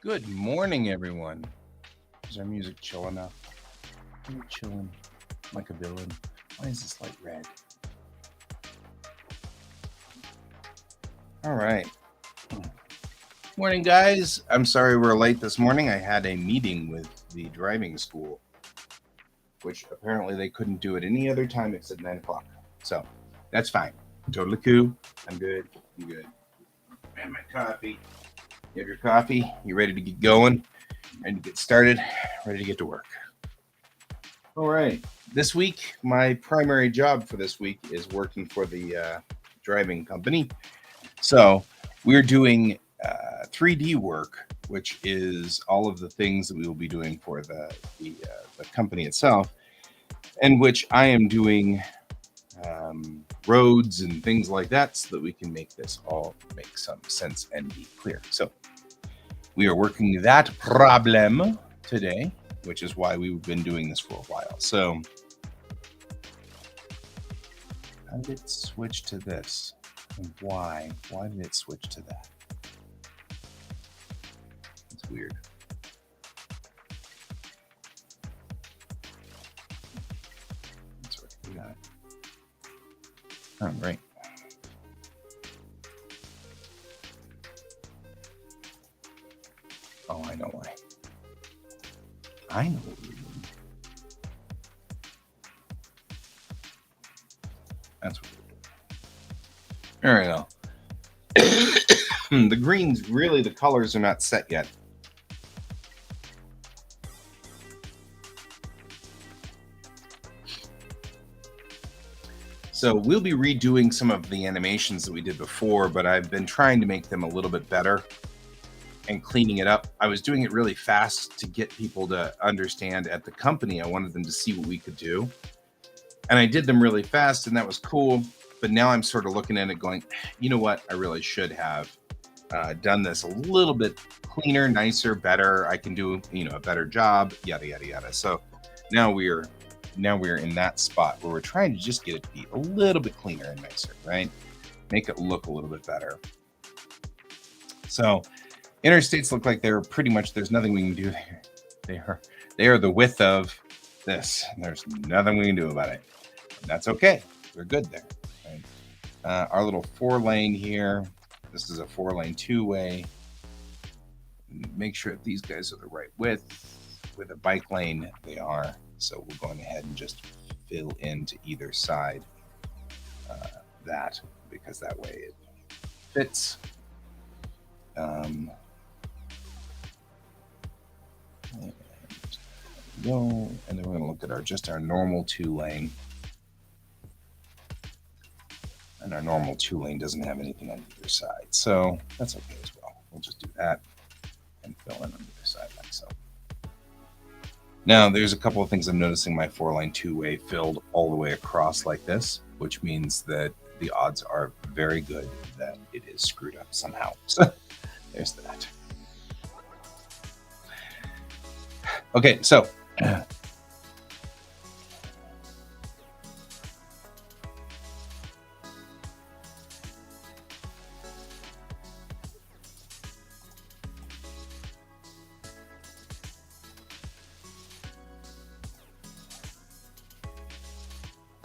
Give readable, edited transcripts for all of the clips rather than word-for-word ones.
Good morning, everyone. Is our music chill enough? Are you chilling like a villain? Why is this light red? All right. Morning, guys. I'm sorry we're late this morning. I had a meeting with the driving school, which apparently they couldn't do at any other time except 9 o'clock. So that's fine. Totally cool. I'm good. You good? And my coffee. You have your coffee? You ready to get going? Ready to get started? Ready to get to work? All right. This week, my primary job for this week is working for the driving company. So we're doing 3D work, which is all of the things that we will be doing for the company itself, and which I am doing roads and things like that so that we can make this all make some sense and be clear. So we are working that problem today, which is why we've been doing this for a while. So how did it switch to this? And why? Why did it switch to that? It's weird. That's right. We got it. All right. Oh, I know why. I know what we're doing. That's what we're doing. All right, now. The greens, really, the colors are not set yet. So we'll be redoing some of the animations that we did before, but I've been trying to make them a little bit better and cleaning it up. I was doing it really fast to get people to understand at the company. I wanted them to see what we could do. And I did them really fast, and that was cool. But now I'm sort of looking at it going, you know what? I really should have done this a little bit cleaner, nicer, better. I can do, a better job, yada, yada, yada. So now we're in that spot where we're trying to just get it to be a little bit cleaner and nicer, right? Make it look a little bit better. So interstates look like they're pretty much, there's nothing we can do there. They are the width of this. There's nothing we can do about it. That's okay. We're good there. Right? Our little 4-lane here. This is a 4-lane 2-way. Make sure that these guys are the right width. With a bike lane, they are. So we're going ahead and just fill into either side that, because that way it fits. And go, and then we're going to look at our normal 2-lane. And our normal 2-lane doesn't have anything on either side, so that's okay as well. We'll just do that and fill in on either side like so. Now, there's a couple of things I'm noticing. My 4-lane 2-way filled all the way across like this, which means that the odds are very good that it is screwed up somehow. So there's that. Okay, so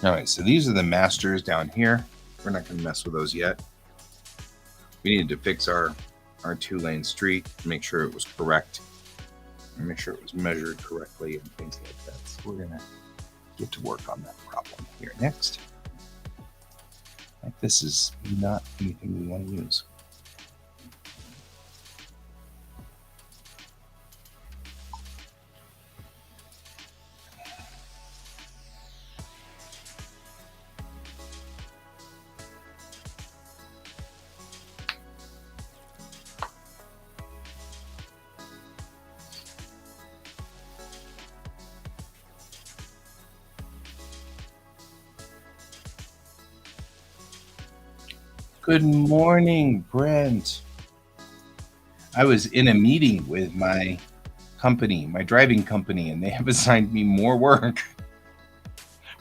all right, so these are the masters down here. We're not going to mess with those yet. We needed to fix our 2-lane street, make sure it was correct, and make sure it was measured correctly and things like that. So we're going to get to work on that problem here next. Like, this is not anything we want to use. Good morning, Brent. I was in a meeting with my company, my driving company, and they have assigned me more work,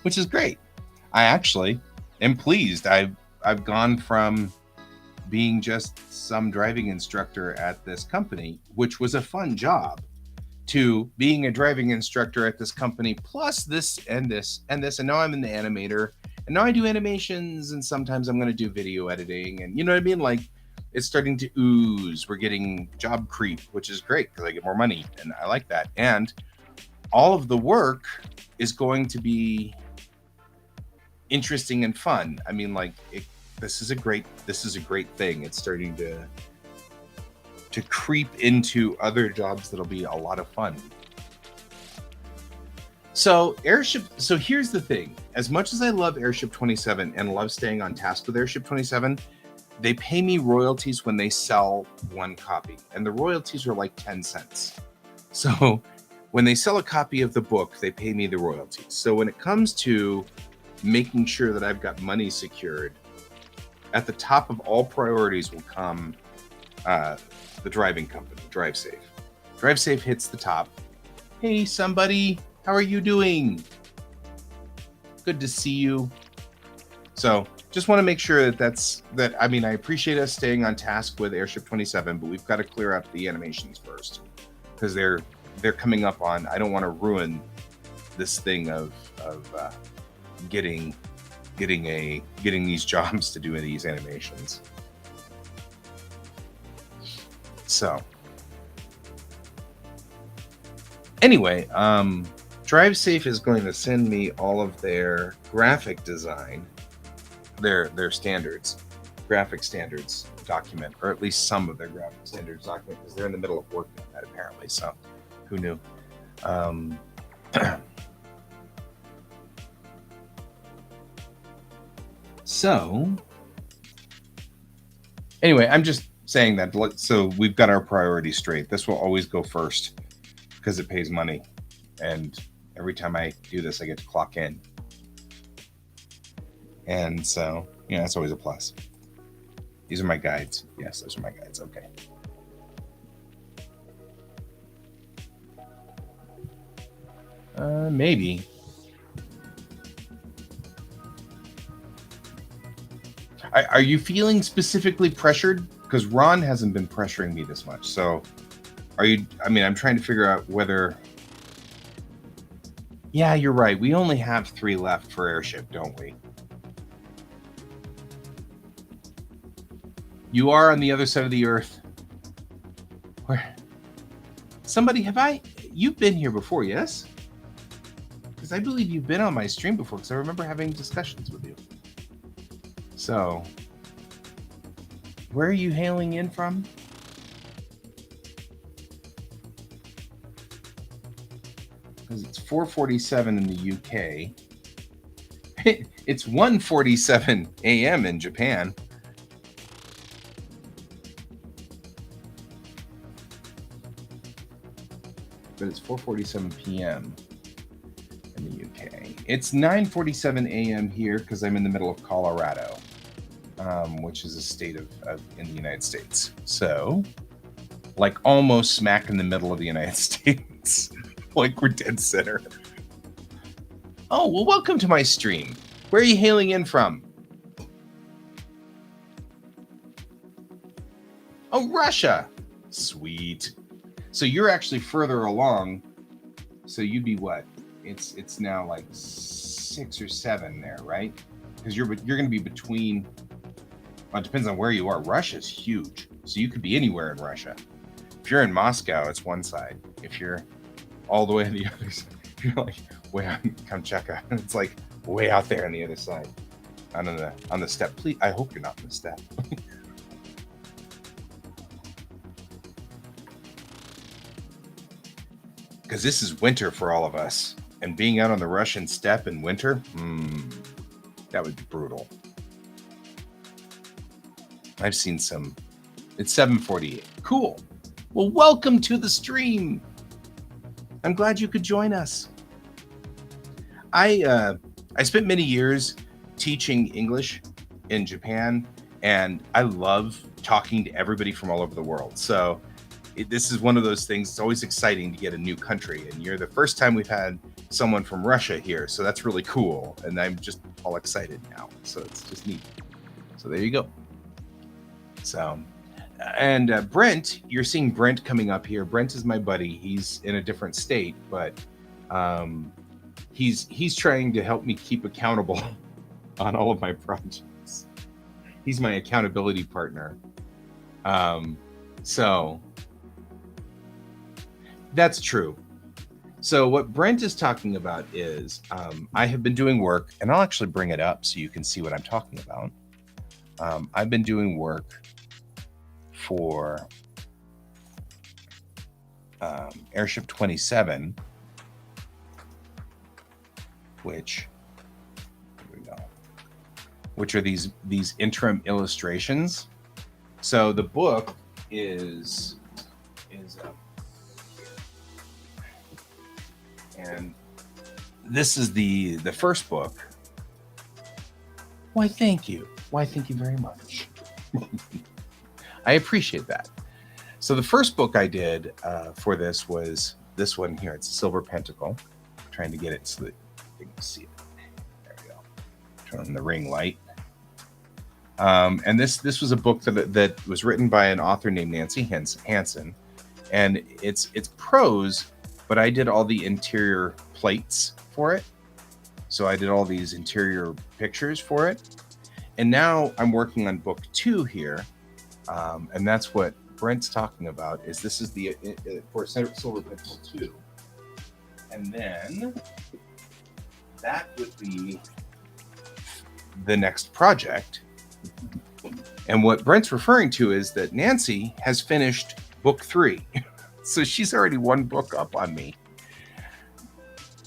which is great. I actually am pleased. I've gone from being just some driving instructor at this company, which was a fun job, to being a driving instructor at this company, plus this and this and this. And now I'm in the animator, and now I do animations, and sometimes I'm going to do video editing. And you know what I mean? Like, it's starting to ooze. We're getting job creep, which is great because I get more money, and I like that. And all of the work is going to be interesting and fun. I mean, like, this is a great thing. It's starting to creep into other jobs that'll be a lot of fun. So here's the thing. As much as I love Airship 27 and love staying on task with Airship 27, they pay me royalties when they sell one copy, and the royalties are like 10 cents. So when they sell a copy of the book, they pay me the royalties. So when it comes to making sure that I've got money secured, at the top of all priorities will come the driving company, DriveSafe. DriveSafe hits the top. Hey, somebody, how are you doing? Good to see you. So just want to make sure that I mean, I appreciate us staying on task with Airship 27, but we've got to clear up the animations first, because they're coming up on. I don't want to ruin this thing of getting these jobs to do these animations. So anyway, DriveSafe is going to send me all of their graphic design, their graphic standards document, or at least some of their graphic standards document, because they're in the middle of working on that apparently. So who knew? So anyway, I'm just saying that so we've got our priorities straight. This will always go first because it pays money, and every time I do this, I get to clock in, and so that's always a plus. These are my guides. Yes, those are my guides. Okay. Maybe. Are you feeling specifically pressured? Because Ron hasn't been pressuring me this much. So are you? I mean, I'm trying to figure out whether. Yeah, you're right. We only have 3 left for Airship, don't we? You are on the other side of the earth. Where? Somebody, you've been here before, yes? Because I believe you've been on my stream before, because I remember having discussions with you. So, where are you hailing in from? Because it's 4:47 in the UK. It's 1:47 a.m. in Japan. But it's 4:47 p.m. in the UK. It's 9:47 a.m. here because I'm in the middle of Colorado, which is a state in the United States. So, like, almost smack in the middle of the United States. Like, we're dead center. Oh, well, welcome to my stream. Where are you hailing in from? Oh, Russia. Sweet. So you're actually further along. So you'd be what? It's now like 6 or 7 there, right? Because you're going to be between. Well, it depends on where you are. Russia's huge, so you could be anywhere in Russia. If you're in Moscow, it's one side. If you're all the way on the other side, if you're like way out in Kamchatka, it's like way out there on the other side, on the steppe. Please, I hope you're not on the steppe. Because this is winter for all of us, and being out on the Russian steppe in winter, that would be brutal. I've seen some. It's 7:48. Cool. Well, welcome to the stream. I'm glad you could join us. I spent many years teaching English in Japan, and I love talking to everybody from all over the world. So this is one of those things. It's always exciting to get a new country, and you're the first time we've had someone from Russia here, so that's really cool, and I'm just all excited now. So it's just neat. So there you go. So, and Brent, you're seeing Brent coming up here. Brent is my buddy. He's in a different state, but um, he's trying to help me keep accountable on all of my projects. He's my accountability partner. So that's true. So what Brent is talking about is I have been doing work, and I'll actually bring it up so you can see what I'm talking about. I've been doing work for Airship 27, which are these interim illustrations. So the book is and this is the first book. Why, thank you. Why, thank you very much. I appreciate that. So the first book I did for this was this one here. It's a Silver Pentacle. I'm trying to get it so that you can see it. There we go. Turn on the ring light. And this was a book that was written by an author named Nancy Hansen, and it's prose, but I did all the interior plates for it. So I did all these interior pictures for it, and now I'm working on book 2 here, and that's what Brent's talking about. This is the for Silver Pentacle 2, and then that would be the next project. And what Brent's referring to is that Nancy has finished book 3. So she's already one book up on me.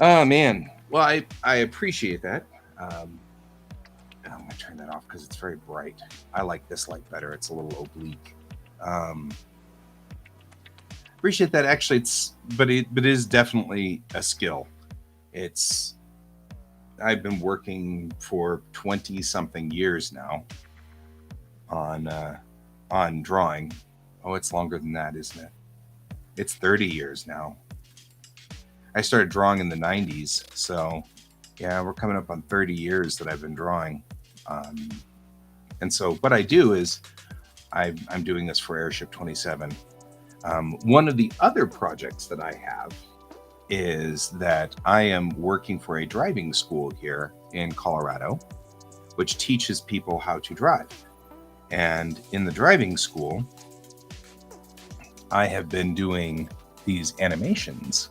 Oh, man. Well, I appreciate that. I'm going to turn that off because it's very bright. I like this light better. It's a little oblique. Appreciate that. Actually, but it is definitely a skill. I've been working for 20-something years now on drawing. Oh, it's longer than that, isn't it? It's 30 years now. I started drawing in the 90s, so yeah, we're coming up on 30 years that I've been drawing. And so what I do is I'm doing this for Airship 27. One of the other projects that I have is that I am working for a driving school here in Colorado, which teaches people how to drive. And in the driving school, I have been doing these animations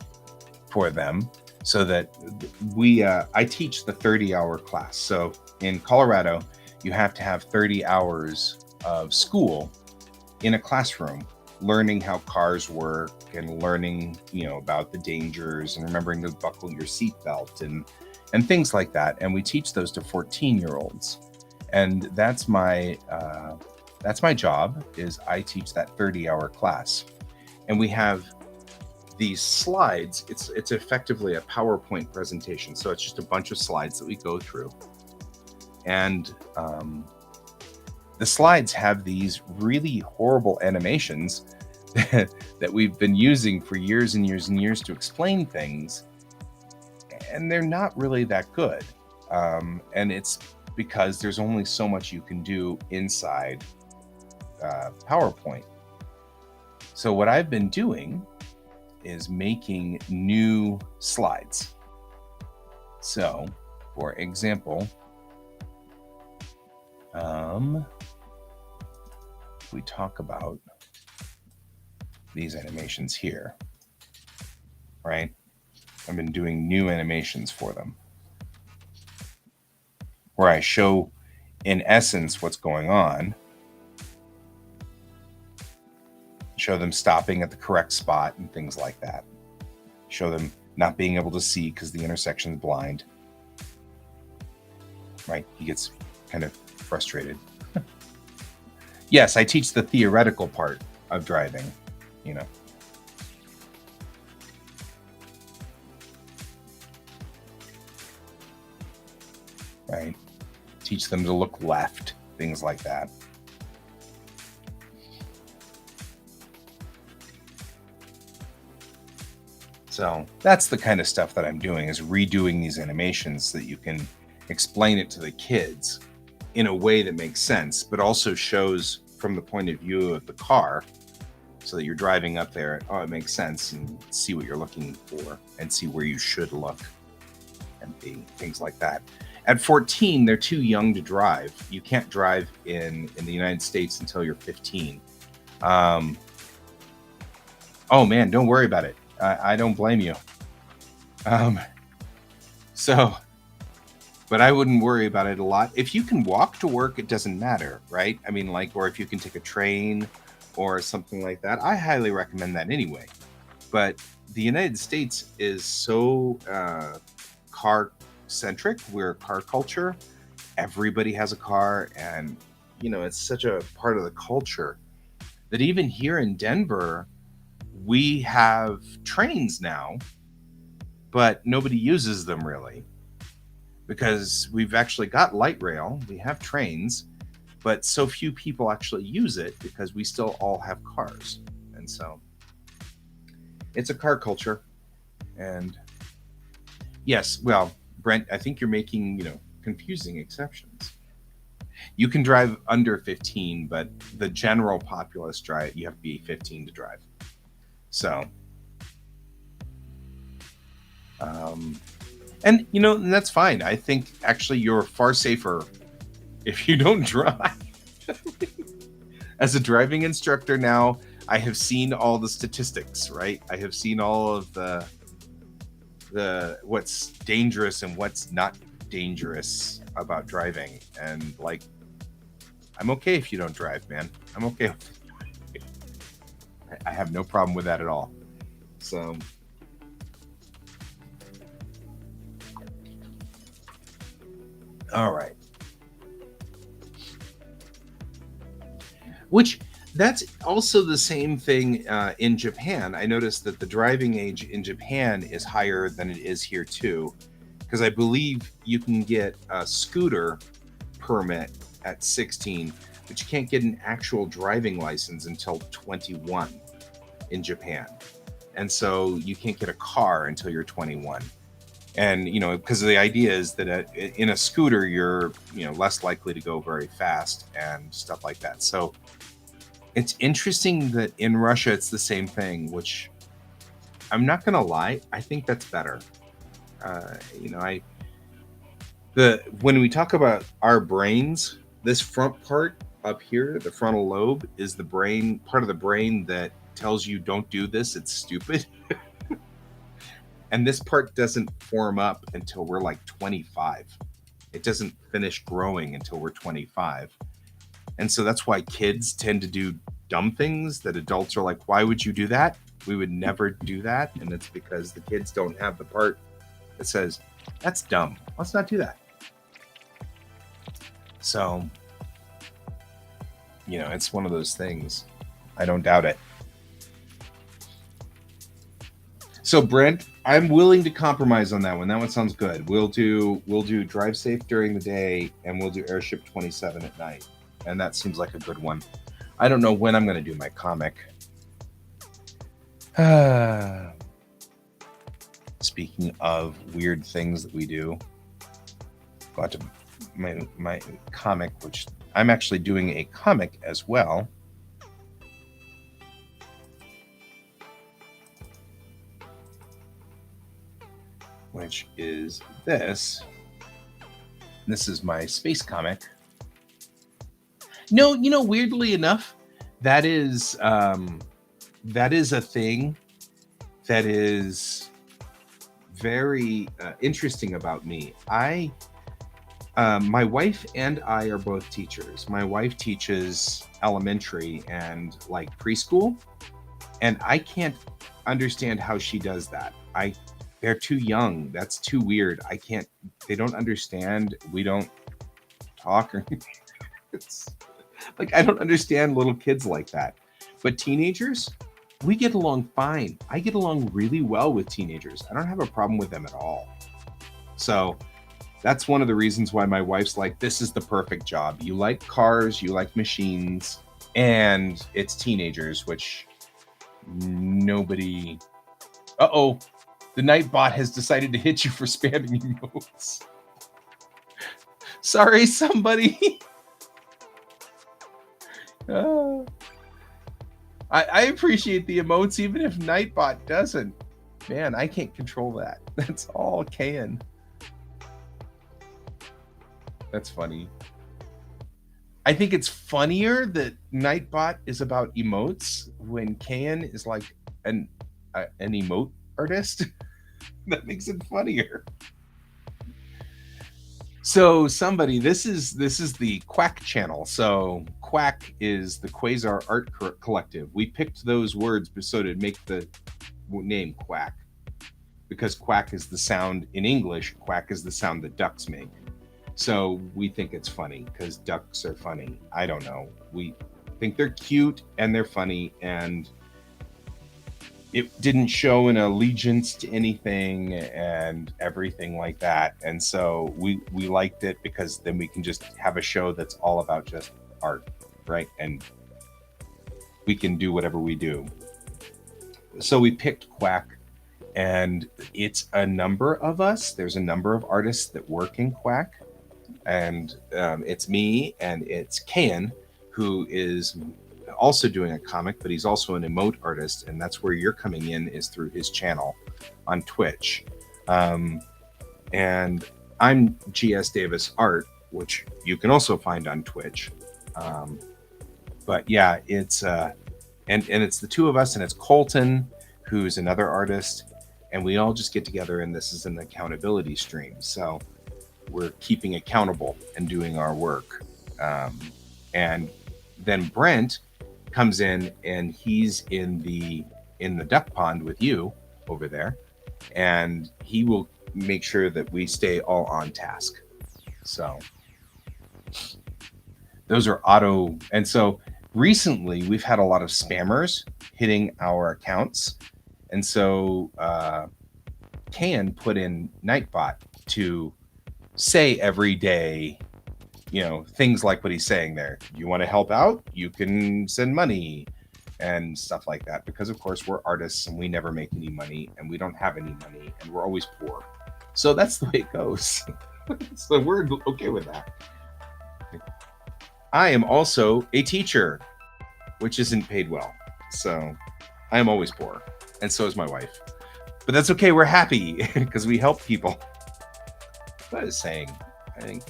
for them so that I teach the 30-hour class. So in Colorado, you have to have 30 hours of school in a classroom, learning how cars work and learning, about the dangers and remembering to buckle your seatbelt and things like that. And we teach those to 14-year-olds. And that's my job, is I teach that 30-hour class. And we have these slides. It's effectively a PowerPoint presentation. So it's just a bunch of slides that we go through. And the slides have these really horrible animations that we've been using for years and years and years to explain things. And they're not really that good. And it's because there's only so much you can do inside PowerPoint. So what I've been doing is making new slides. So, for example, we talk about these animations here, right? I've been doing new animations for them where I show, in essence, what's going on. Show them stopping at the correct spot and things like that. Show them not being able to see because the intersection's blind. Right? He gets kind of frustrated. Yes, I teach the theoretical part of driving, Right? Teach them to look left, things like that. So that's the kind of stuff that I'm doing, is redoing these animations so that you can explain it to the kids in a way that makes sense, but also shows from the point of view of the car, so that you're driving up there. Oh, it makes sense, and see what you're looking for and see where you should look and be, things like that. At 14, they're too young to drive. You can't drive in the United States until you're 15. Oh man, don't worry about it. I don't blame you. But I wouldn't worry about it a lot. If you can walk to work, it doesn't matter, right? I mean, like, or if you can take a train or something like that, I highly recommend that anyway. But the United States is so car centric. We're a car culture. Everybody has a car, and it's such a part of the culture that even here in Denver, we have trains now, but nobody uses them really, because we've actually got light rail, we have trains, but so few people actually use it because we still all have cars. And so it's a car culture. And yes, well, Brent, I think you're making, confusing exceptions. You can drive under 15, but the general populace drive, you have to be 15 to drive. So, and that's fine. I think actually you're far safer if you don't drive. As a driving instructor now, I have seen all the statistics, right? I have seen all of the what's dangerous and what's not dangerous about driving, and like, I'm okay if you don't drive, man. I'm okay. I have no problem with that at all. So, all right. Which, that's also the same thing in Japan. I noticed that the driving age in Japan is higher than it is here too, because I believe you can get a scooter permit at 16, but you can't get an actual driving license until 21 in Japan. And so you can't get a car until you're 21. And, because the idea is that in a scooter, you're, less likely to go very fast and stuff like that. So it's interesting that in Russia, it's the same thing, which I'm not going to lie, I think that's better. When we talk about our brains, this front part up here, the frontal lobe, is the brain, part of the brain that tells you don't do this, it's stupid. And this part doesn't form up until we're like 25. It doesn't finish growing until we're 25. And so that's why kids tend to do dumb things that adults are like, why would you do that? We would never do that. And it's because the kids don't have the part that says, that's dumb. Let's not do that. So, it's one of those things. I don't doubt it. So Brent, I'm willing to compromise on that one. That one sounds good. We'll do drive safe during the day, and we'll do Airship 27 at night. And that seems like a good one. I don't know when I'm going to do my comic. Speaking of weird things that we do, got to my comic, which I'm actually doing a comic as well. Which is this. This is my space comic. No, weirdly enough, that is a thing that is very interesting about me. My wife and I are both teachers. My wife teaches elementary and like preschool, and I can't understand how she does that. They're too young. That's too weird. They don't understand. We don't talk. It's like, I don't understand little kids like that. But teenagers, we get along fine. I get along really well with teenagers. I don't have a problem with them at all. So that's one of the reasons why my wife's like, this is the perfect job. You like cars, you like machines, and it's teenagers, which nobody... Uh-oh. The Nightbot has decided to hit you for spamming emotes. Sorry, somebody. Uh, I appreciate the emotes even if Nightbot doesn't. Man, I can't control that. That's all Cayen. That's funny. I think it's funnier that Nightbot is about emotes when Cayen is like an emote artist. That makes it funnier. So somebody, this is the Quack channel. So Quack is the Quasar Art Collective. We picked those words so to make the name Quack, because quack is the sound in English. Quack is the sound that ducks make. So we think it's funny because ducks are funny. I don't know. We think they're cute and they're funny, and it didn't show an allegiance to anything and everything like that. And so we liked it because then we can just have a show that's all about just art, right? And we can do whatever we do. So we picked Quack, and it's a number of us. There's a number of artists that work in Quack. And it's me and it's Cayen, who is also doing a comic, but he's also an emote artist, and that's where you're coming in, is through his channel on Twitch. And I'm GS Davis Art, which you can also find on Twitch. But yeah, it's and it's the two of us, and it's Colton, who's another artist, and we all just get together, and this is an accountability stream. So we're keeping accountable and doing our work. And then Brent comes in, and he's in the duck pond with you over there, and he will make sure that we stay all on task. So those are auto. And so recently we've had a lot of spammers hitting our accounts, and so Cayen put in Nightbot to say every day, things like what he's saying there. You want to help out? You can send money and stuff like that, because of course we're artists and we never make any money, and we don't have any money, and we're always poor. So that's the way it goes. So we're okay with that. I am also a teacher, which isn't paid well. So I am always poor, and so is my wife. But that's okay. We're happy because we help people. What I was saying, I think.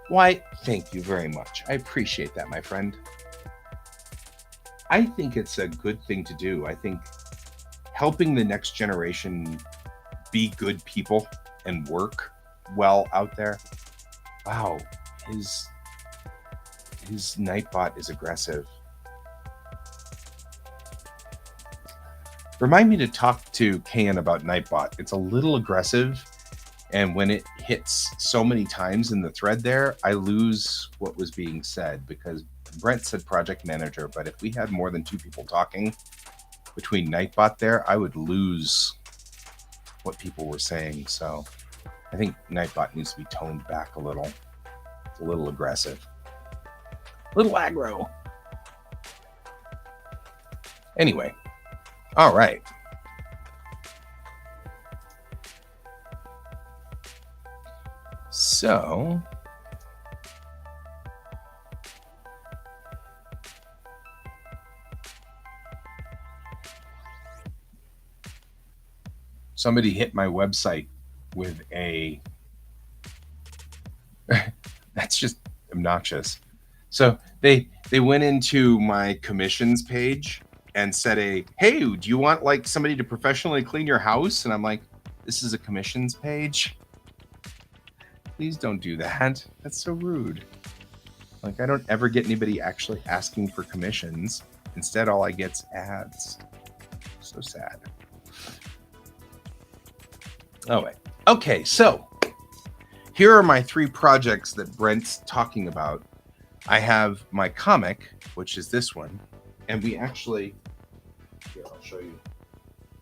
Why, thank you very much. I appreciate that, my friend. I think it's a good thing to do. I think helping the next generation be good people and work well out there. Wow, his Nightbot is aggressive. Remind me to talk to Cayen about Nightbot. It's a little aggressive, and when it hits so many times in the thread there, I lose what was being said, because Brent said project manager, but if we had more than two people talking between Nightbot there, I would lose what people were saying. So I think Nightbot needs to be toned back a little. It's a little aggressive. A little aggro. Anyway. All right. So somebody hit my website with a that's just obnoxious. So they went into my commissions page and said, hey, do you want like somebody to professionally clean your house? And I'm like, this is a commissions page. Please don't do that. That's so rude. Like, I don't ever get anybody actually asking for commissions. Instead, all I get's ads. So sad. Oh, wait. Okay, so here are my 3 projects that Brent's talking about. I have my comic, which is this one. And we actually... Here, I'll show you.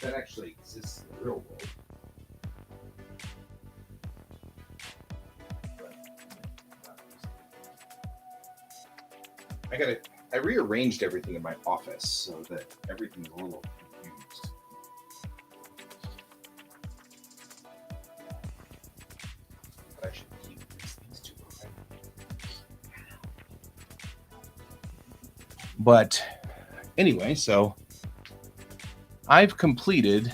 That actually exists in the real world. I rearranged everything in my office so that everything's a little confused. But I should keep these 2 behind. But anyway, so I've completed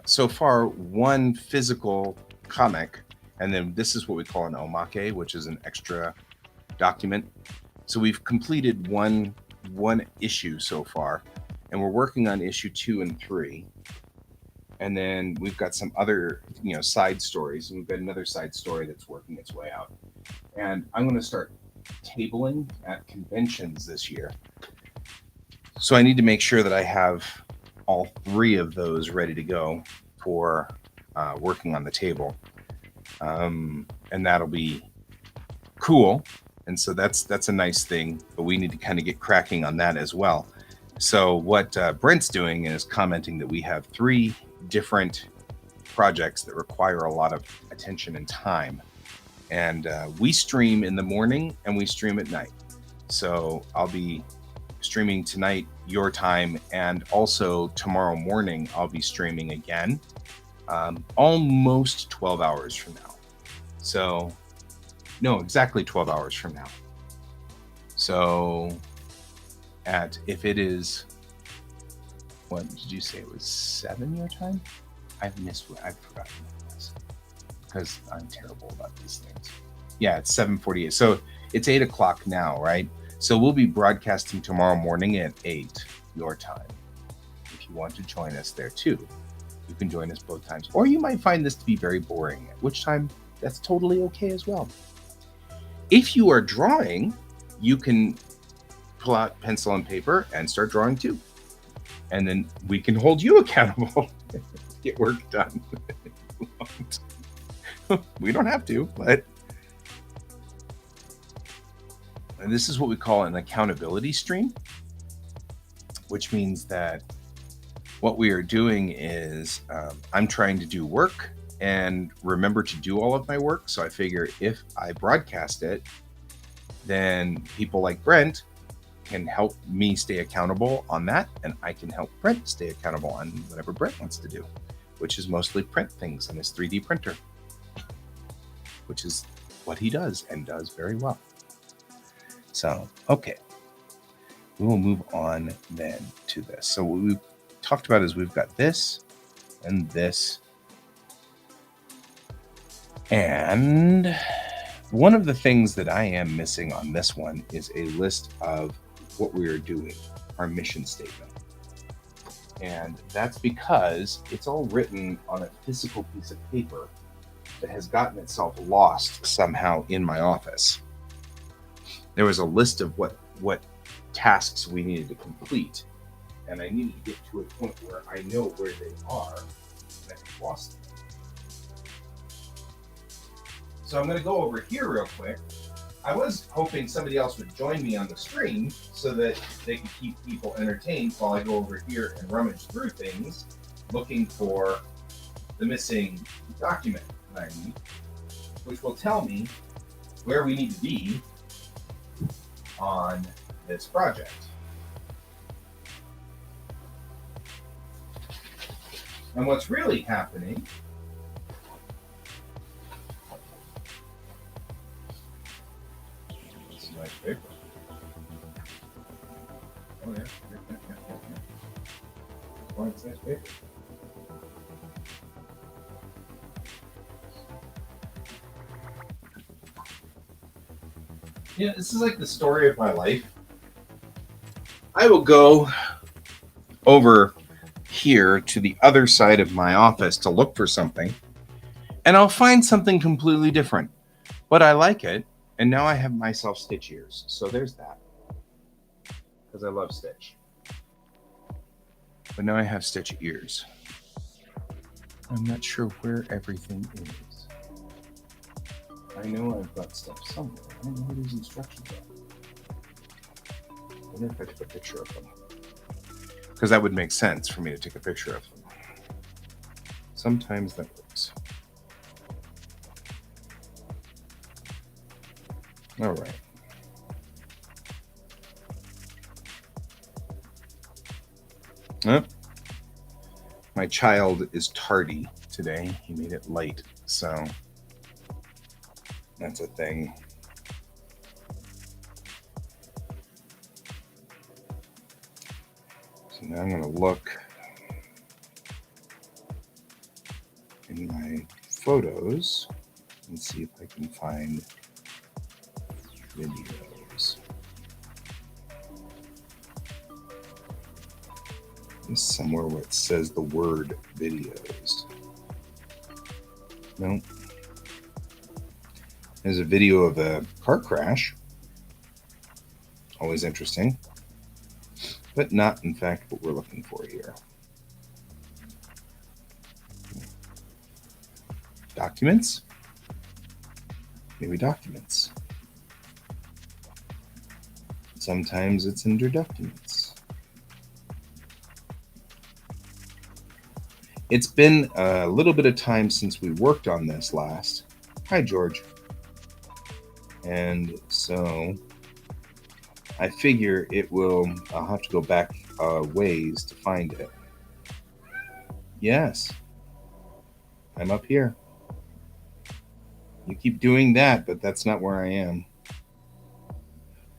so far one physical comic, and then this is what we call an omake, which is an extra document. So we've completed one issue so far, and we're working on issue 2 and 3. And then we've got some other, side stories, and we've got another side story that's working its way out. And I'm going to start tabling at conventions this year. So I need to make sure that I have all 3 of those ready to go for working on the table. And that'll be cool. And so that's a nice thing, but we need to kind of get cracking on that as well. So what Brent's doing is commenting that we have 3 different projects that require a lot of attention and time. And we stream in the morning and we stream at night. So I'll be streaming tonight your time, and also tomorrow morning I'll be streaming again, almost 12 hours from now. So no, exactly 12 hours from now. So if it is, what did you say, it was 7 your time? I've forgotten what it was because I'm terrible about these things. Yeah, it's 7:48. So it's 8 o'clock now, right? So we'll be broadcasting tomorrow morning at 8 your time. If you want to join us there too, you can join us both times. Or you might find this to be very boring, at which time that's totally okay as well. If you are drawing, you can pull out pencil and paper and start drawing too. And then we can hold you accountable to get work done. We don't have to, but and this is what we call an accountability stream, which means that what we are doing is I'm trying to do work and remember to do all of my work. So I figure if I broadcast it, then people like Brent can help me stay accountable on that, and I can help Brent stay accountable on whatever Brent wants to do, which is mostly print things on his 3D printer, which is what he does and does very well. So, okay, we will move on then to this. So what we've talked about is we've got this and this. And one of the things that I am missing on this one is a list of what we are doing, our mission statement. And that's because it's all written on a physical piece of paper that has gotten itself lost somehow in my office. There was a list of what tasks we needed to complete, and I needed to get to a point where I know where they are, and I've lost them. So I'm going to go over here real quick. I was hoping somebody else would join me on the stream so that they could keep people entertained while I go over here and rummage through things, looking for the missing document that I need, which will tell me where we need to be on this project. And what's really happening nice paper. Oh yeah. Why it's nice paper. Yeah, this is like the story of my life. I will go over here to the other side of my office to look for something, and I'll find something completely different. But I like it. And now I have myself Stitch ears. So there's that. Because I love Stitch. But now I have Stitch ears. I'm not sure where everything is. I know I've got stuff somewhere. I don't know where these instructions are. I wonder if I took a picture of them. Because that would make sense for me to take a picture of them. Sometimes that works. All right. My child is tardy today. He made it late, so that's a thing. Now I'm going to look in my photos and see if I can find videos. There's somewhere where it says the word videos. No. There's a video of a car crash. Always interesting. But not, in fact, what we're looking for here. Documents? Maybe documents. Sometimes it's under documents. It's been a little bit of time since we worked on this last. Hi, George. And so I figure I'll have to go back ways to find it. Yes. I'm up here. You keep doing that, but that's not where I am.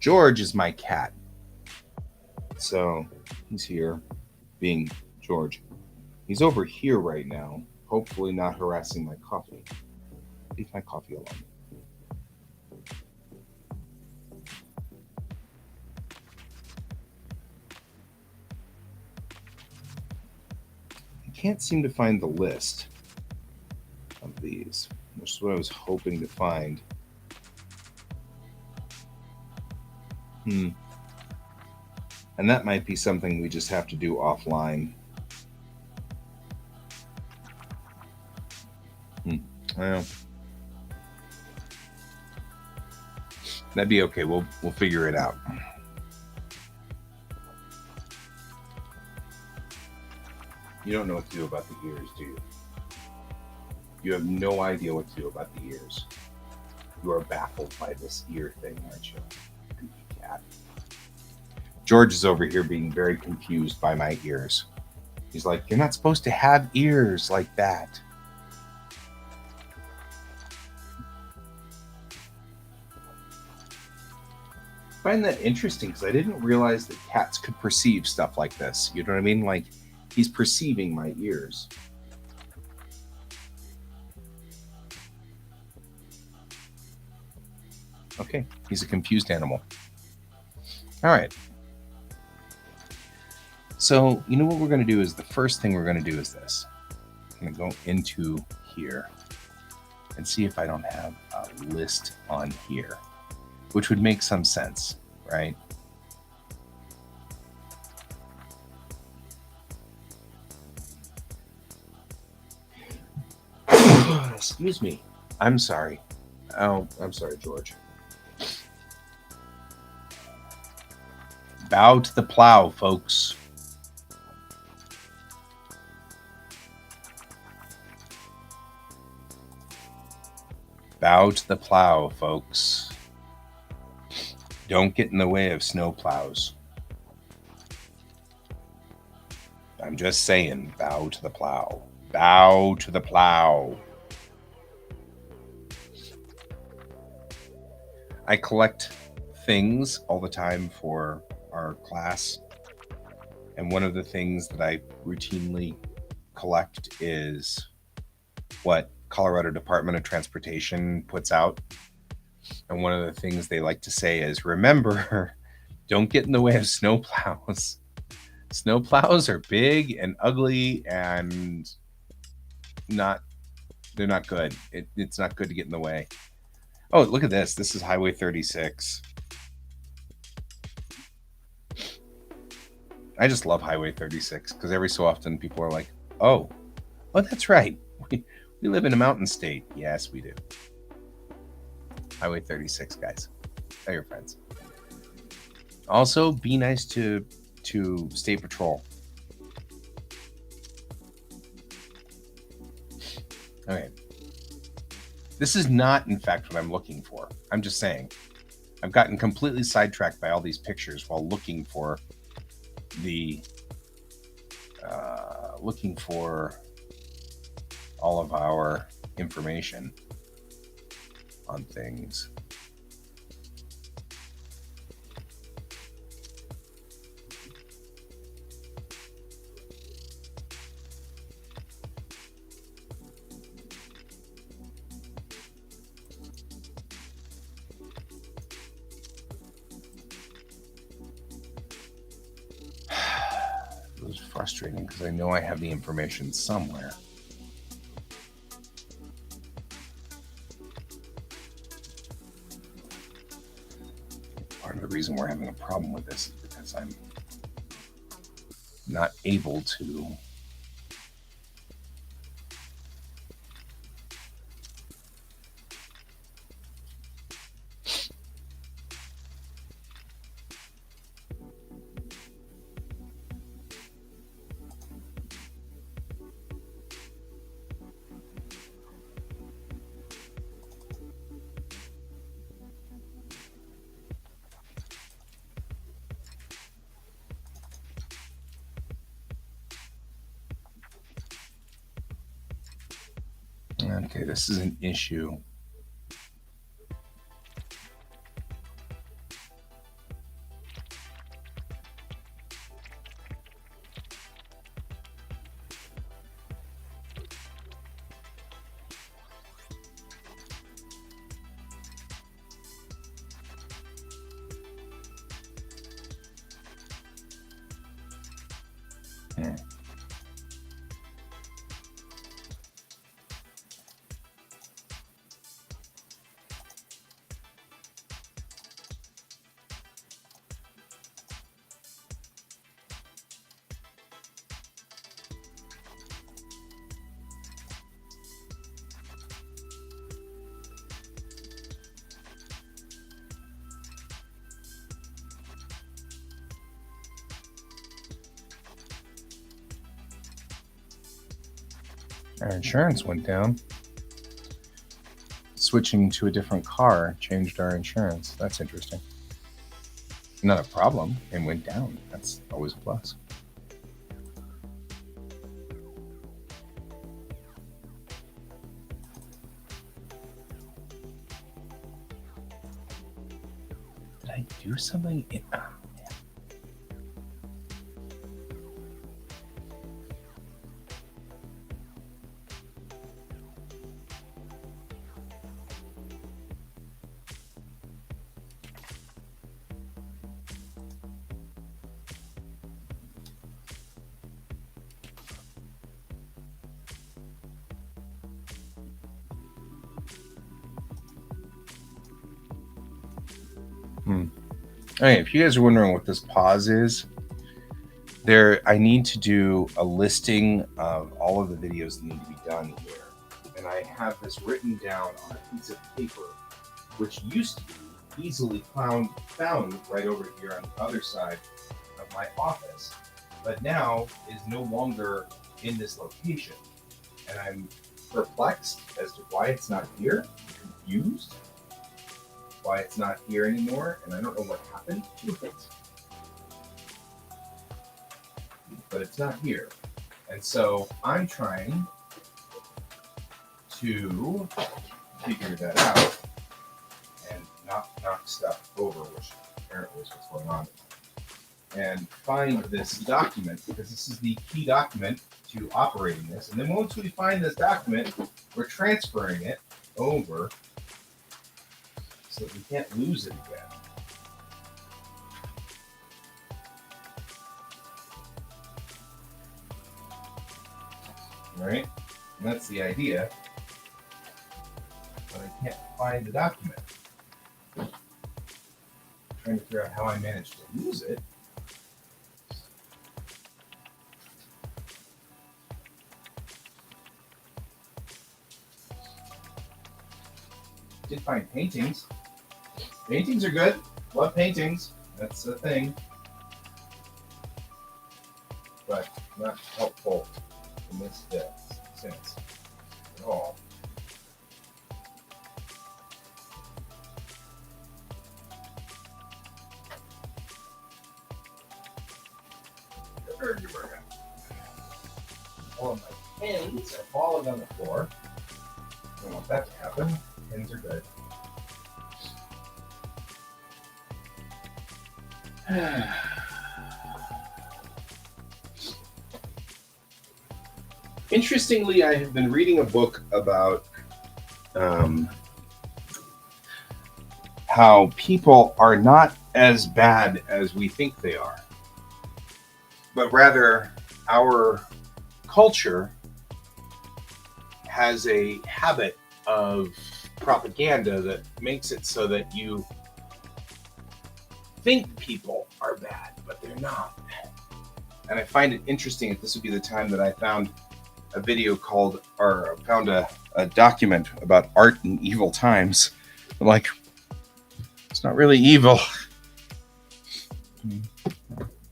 George is my cat. So he's here, being George. He's over here right now, hopefully not harassing my coffee. Leave my coffee alone. I can't seem to find the list of these, which is what I was hoping to find. And that might be something we just have to do offline. Well, that'd be okay. We'll figure it out. You don't know what to do about the ears, do you? You have no idea what to do about the ears. You are baffled by this ear thing, aren't you? Cat. George is over here being very confused by my ears. He's like, you're not supposed to have ears like that. I find that interesting because I didn't realize that cats could perceive stuff like this. You know what I mean? Like, he's perceiving my ears. Okay, he's a confused animal. All right. So, you know what we're going to do is the first thing we're going to do is this. I'm going to go into here and see if I don't have a list on here, which would make some sense, right? Excuse me. I'm sorry. Oh, I'm sorry, George. Bow to the plow, folks. Bow to the plow, folks. Don't get in the way of snow plows. I'm just saying, bow to the plow. Bow to the plow. I collect things all the time for our class. And one of the things that I routinely collect is what Colorado Department of Transportation puts out. And one of the things they like to say is, remember, don't get in the way of snow plows. Snow plows are big and ugly and they're not good. It's not good to get in the way. Oh, look at this. This is Highway 36. I just love Highway 36 because every so often people are like, oh, that's right. We live in a mountain state. Yes, we do. Highway 36, guys. Tell your friends. Also, be nice to State Patrol. Okay. This is not, in fact, what I'm looking for. I'm just saying. I've gotten completely sidetracked by all these pictures while looking for all of our information on things. frustrating because I know I have the information somewhere. Part of the reason we're having a problem with this is because I'm not able to Okay, this is an issue. Our insurance went down. Switching to a different car changed our insurance. That's interesting. Not a problem. It went down. That's always a plus. Did I do something? Okay, if you guys are wondering what this pause is, I need to do a listing of all of the videos that need to be done here. And I have this written down on a piece of paper, which used to be easily found right over here on the other side of my office, but now is no longer in this location. And I'm perplexed as to why it's not here, confused why it's not here anymore, and I don't know what happened to it. But it's not here. And so I'm trying to figure that out and not knock stuff over, which apparently is what's going on. And find this document, because this is the key document to operating this. And then once we find this document, we're transferring it over so that we can't lose it again. Right? And that's the idea. But I can't find the document. I'm trying to figure out how I managed to lose it. Did find paintings. Paintings are good. Love paintings. That's the thing. But not helpful in this sense at all. All of my pins are falling on the floor. I don't want that to happen. Pins are good. Interestingly, I have been reading a book about how people are not as bad as we think they are, but rather our culture has a habit of propaganda that makes it so that you think people are bad, but they're not. And I find it interesting that this would be the time that I found a video called, or found a document about art in evil times. I'm like, it's not really evil. I mean,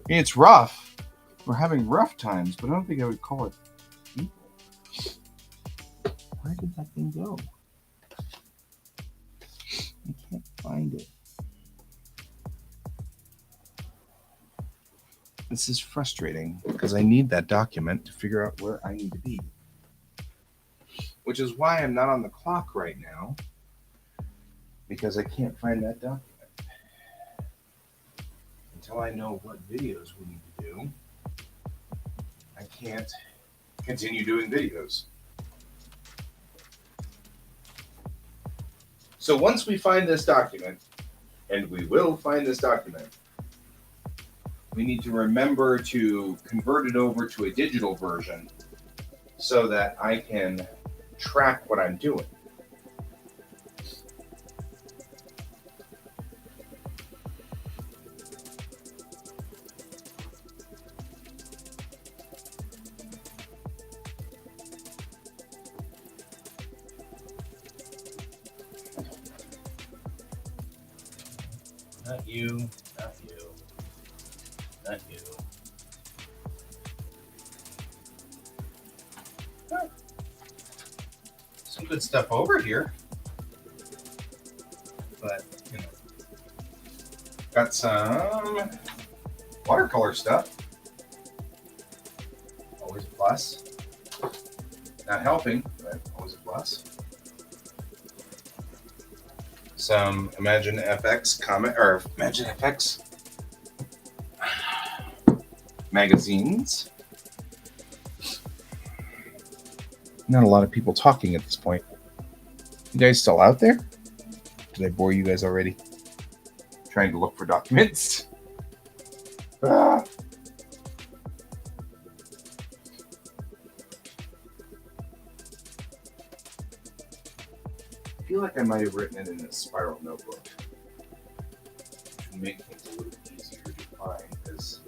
it's rough. We're having rough times, but I don't think I would call it evil. Where did that thing go? I can't find it. This is frustrating because I need that document to figure out where I need to be. Which is why I'm not on the clock right now, because I can't find that document. Until I know what videos we need to do, I can't continue doing videos. So once we find this document, and we will find this document, we need to remember to convert it over to a digital version so that I can track what I'm doing. Not you, not you, not you. Some good stuff over here. But, you know, got some watercolor stuff. Always a plus. Not helping, but always a plus. Some Imagine FX Imagine FX magazines. Not a lot of people talking at this point. You guys still out there? Did I bore you guys already? Trying to look for documents. Ah. I feel like I might have written it in a spiral notebook, which would make things a little easier to find, because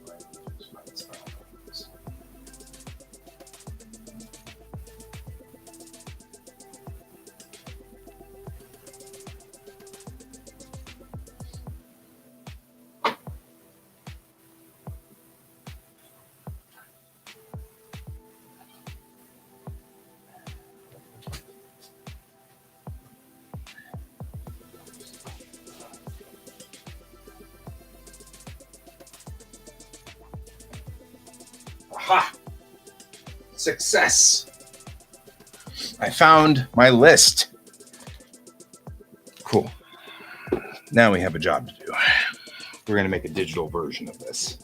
I just find spiral notebooks. Aha! Success! I found my list. Cool. Now we have a job to do. We're going to make a digital version of this.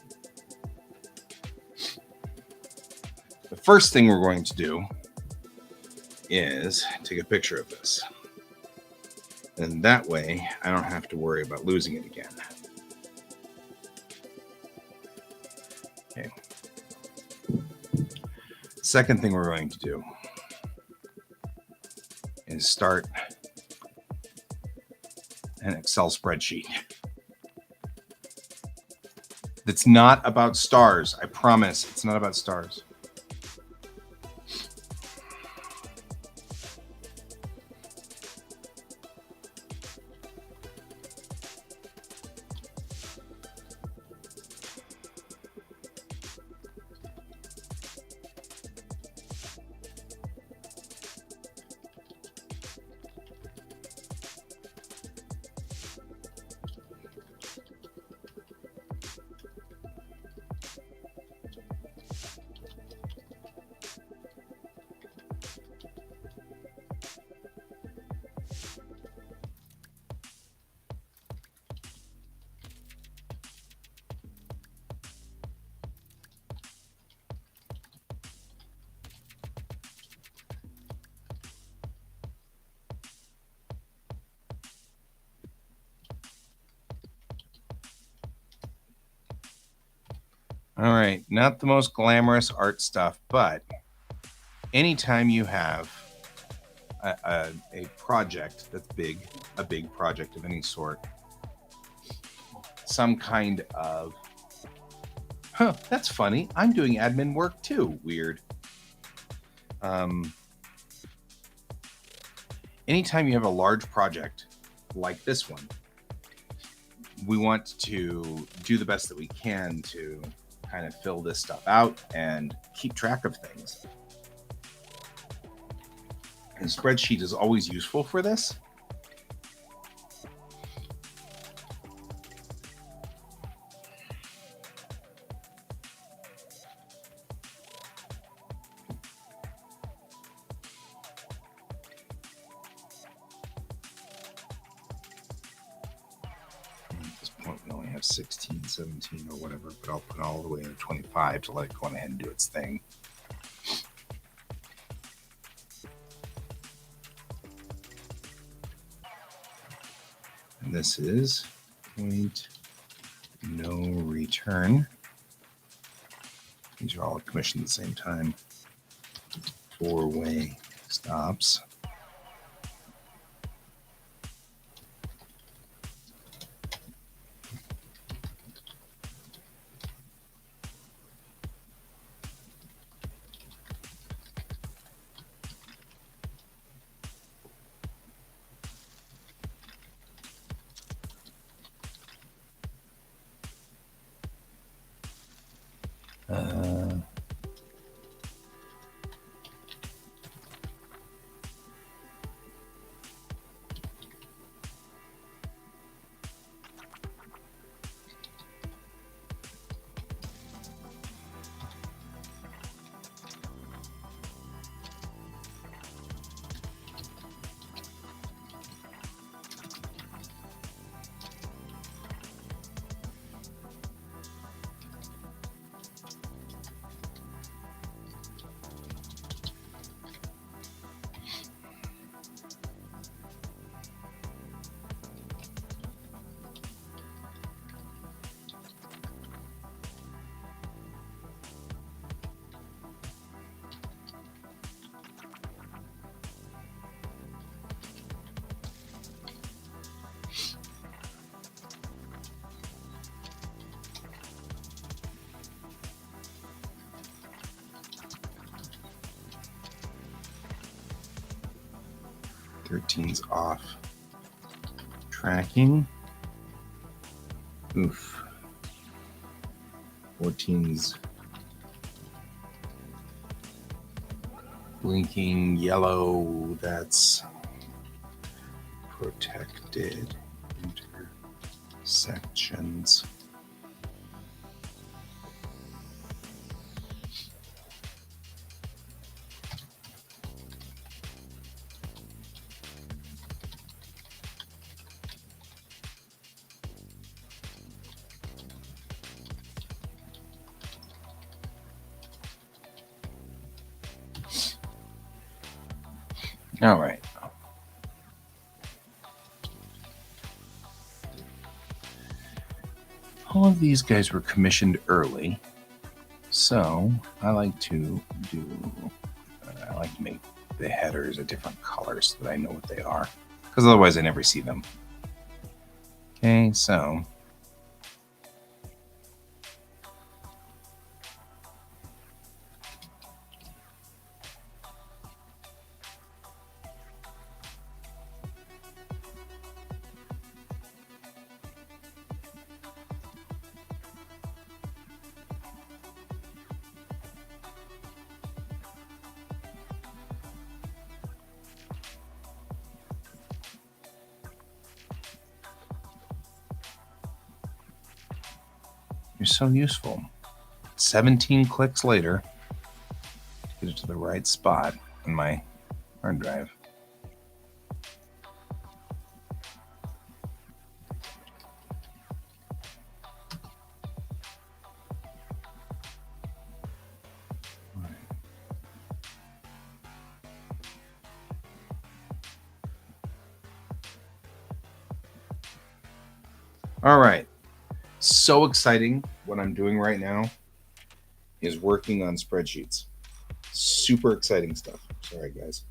The first thing we're going to do is take a picture of this. And that way, I don't have to worry about losing it again. Okay. Second thing we're going to do is start an Excel spreadsheet. It's not about stars. I promise it's not about stars. All right, not the most glamorous art stuff, but anytime you have a project that's big, a big project of any sort, some kind of, that's funny, I'm doing admin work too, weird. Anytime you have a large project like this one, we want to do the best that we can to kind of fill this stuff out and keep track of things. And spreadsheet is always useful for this. At this point, we only have 16, 17 or whatever, but I'll put all the way to 25 to let it go ahead and do its thing. And this is point no return. These are all commissioned at the same time. 4-way stops. Thirteen's off. Tracking. Oof. 14's blinking yellow. That's protected intersections. All right. All of these guys were commissioned early, so I like to make the headers a different color so that I know what they are, because otherwise I never see them. Okay, so you're so useful. 17 clicks later, get it to the right spot in my hard drive. All right. So exciting what I'm doing right now. is working on spreadsheets. Super exciting stuff. Sorry, guys.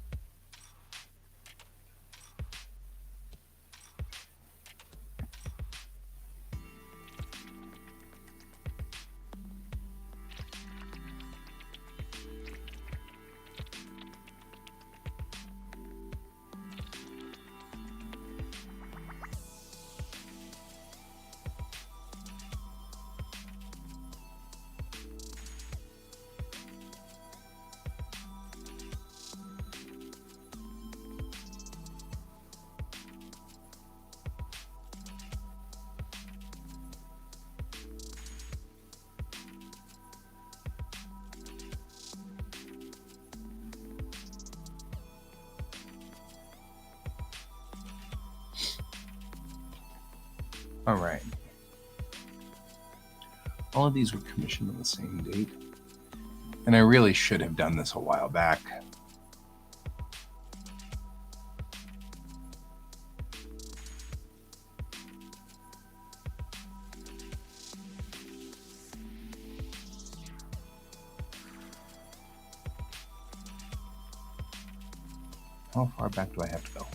All right. All of these were commissioned on the same date. And I really should have done this a while back. How far back do I have to go?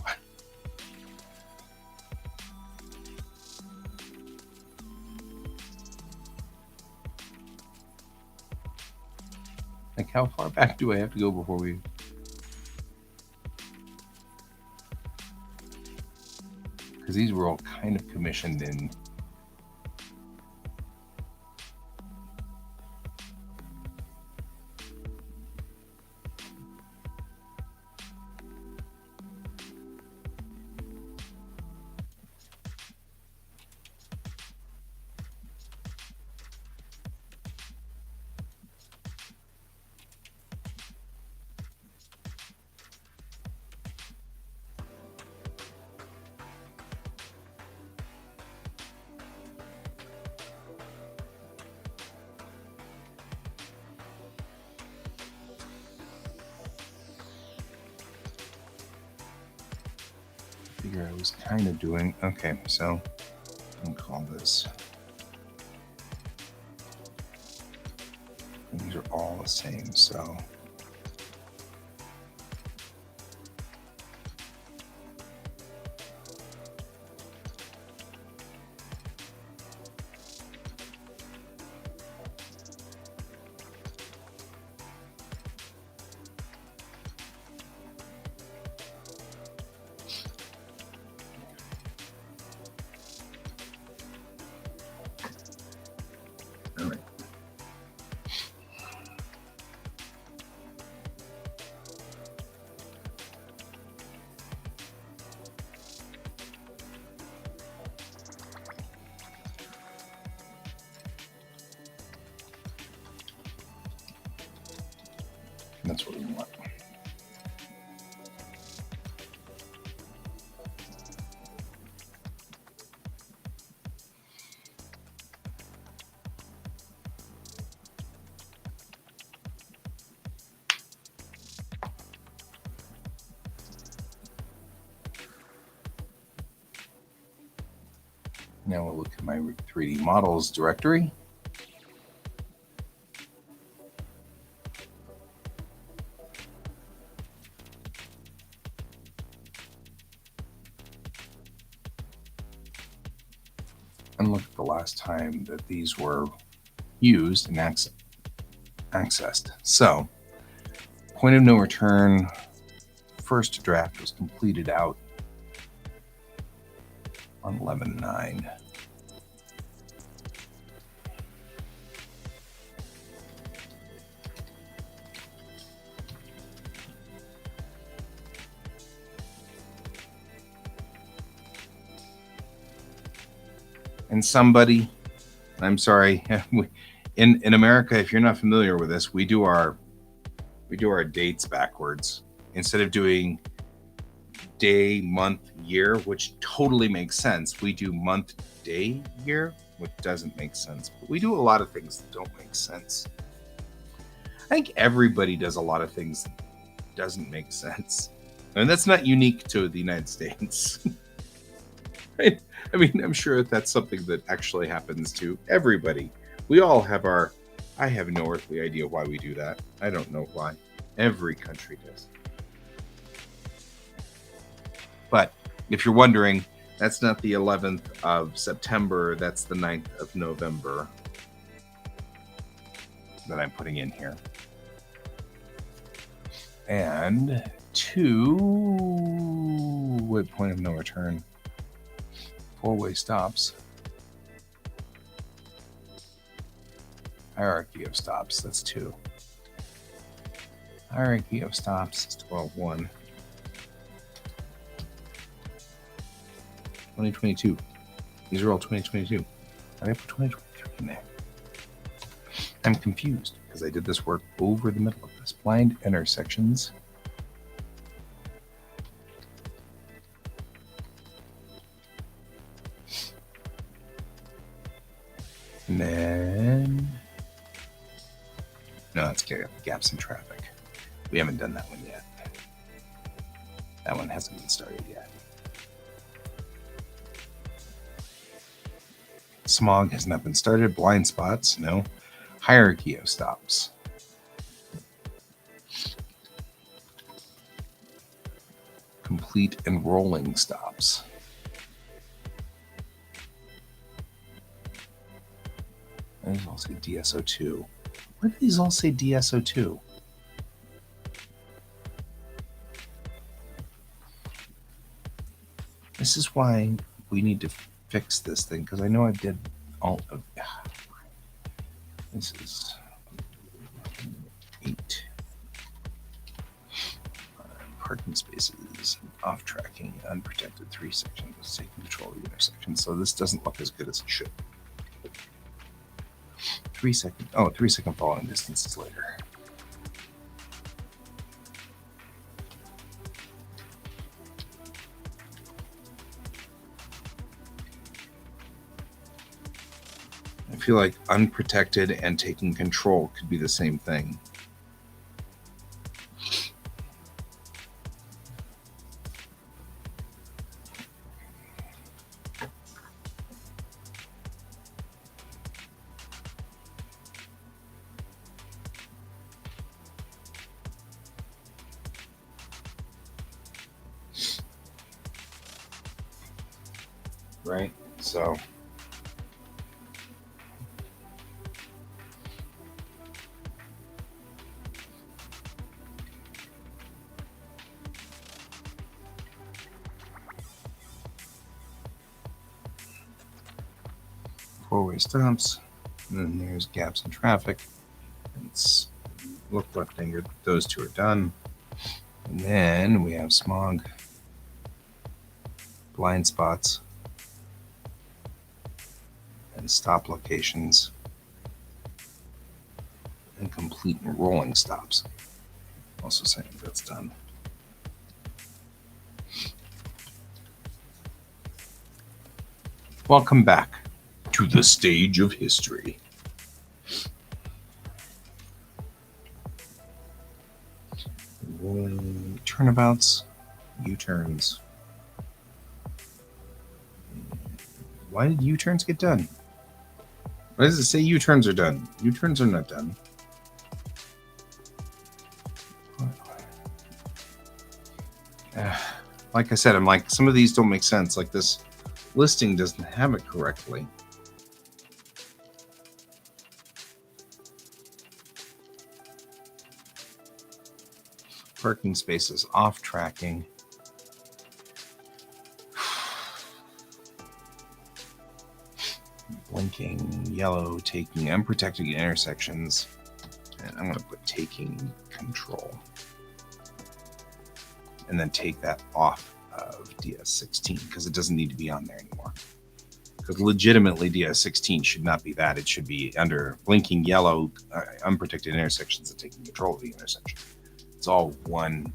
Like, how far back do I have to go before we... Because these were all kind of commissioned in... I was kind of doing... Okay, so I'll call this... These are all the same, so... That's what we want. Now we'll look at my 3D models directory. And look at the last time that these were used and accessed. So, point of no return, first draft was completed out on 11/9. And somebody, I'm sorry, in America, if you're not familiar with this, we do our dates backwards. Instead of doing day, month, year, which totally makes sense, we do month, day, year, which doesn't make sense. But we do a lot of things that don't make sense. I think everybody does a lot of things that doesn't make sense. And that's not unique to the United States. Right? I mean, I'm sure that's something that actually happens to everybody. We all have our I have no earthly idea why we do that. I don't know why. Every country does. But if you're wondering, that's not the 11th of September, that's the 9th of November that I'm putting in here. And wait, point of no return. 4-way stops. Hierarchy of stops, that's 2. Hierarchy of stops is 12-1. 2022. These are all 2022. I put 2023 in there. I'm confused because I did this work over the middle of this. Blind intersections. And then... No, that's gaps in traffic. We haven't done that one yet. That one hasn't been started yet. Smog has not been started. Blind spots, no. Hierarchy of stops. Complete and rolling stops. These all say DSO2. Why do these all say DSO2? This is why we need to fix this thing, because I know I did all of... This is 8. Parking spaces, off tracking, unprotected 3 sections, taking control of the intersection. So this doesn't look as good as it should. 3 second, 3 second following distances later. I feel like unprotected and taking control could be the same thing. Right? So... four-way stops, and then there's gaps in traffic. It's look left-fingered. Those 2 are done. And then we have smog, blind spots, and stop locations, and complete and rolling stops. Also saying that's done. Welcome back to the stage of history. Turnabouts, U-turns. Why did U-turns get done? Why does it say U-turns are done? U-turns are not done. Like I said, I'm like, some of these don't make sense. Like this listing doesn't have it correctly. Parking spaces, off tracking. Blinking, yellow, taking unprotected intersections. And I'm going to put taking control. And then take that off of DS16 because it doesn't need to be on there anymore. Because legitimately DS16 should not be that. It should be under blinking yellow, unprotected intersections and taking control of the intersection. It's all one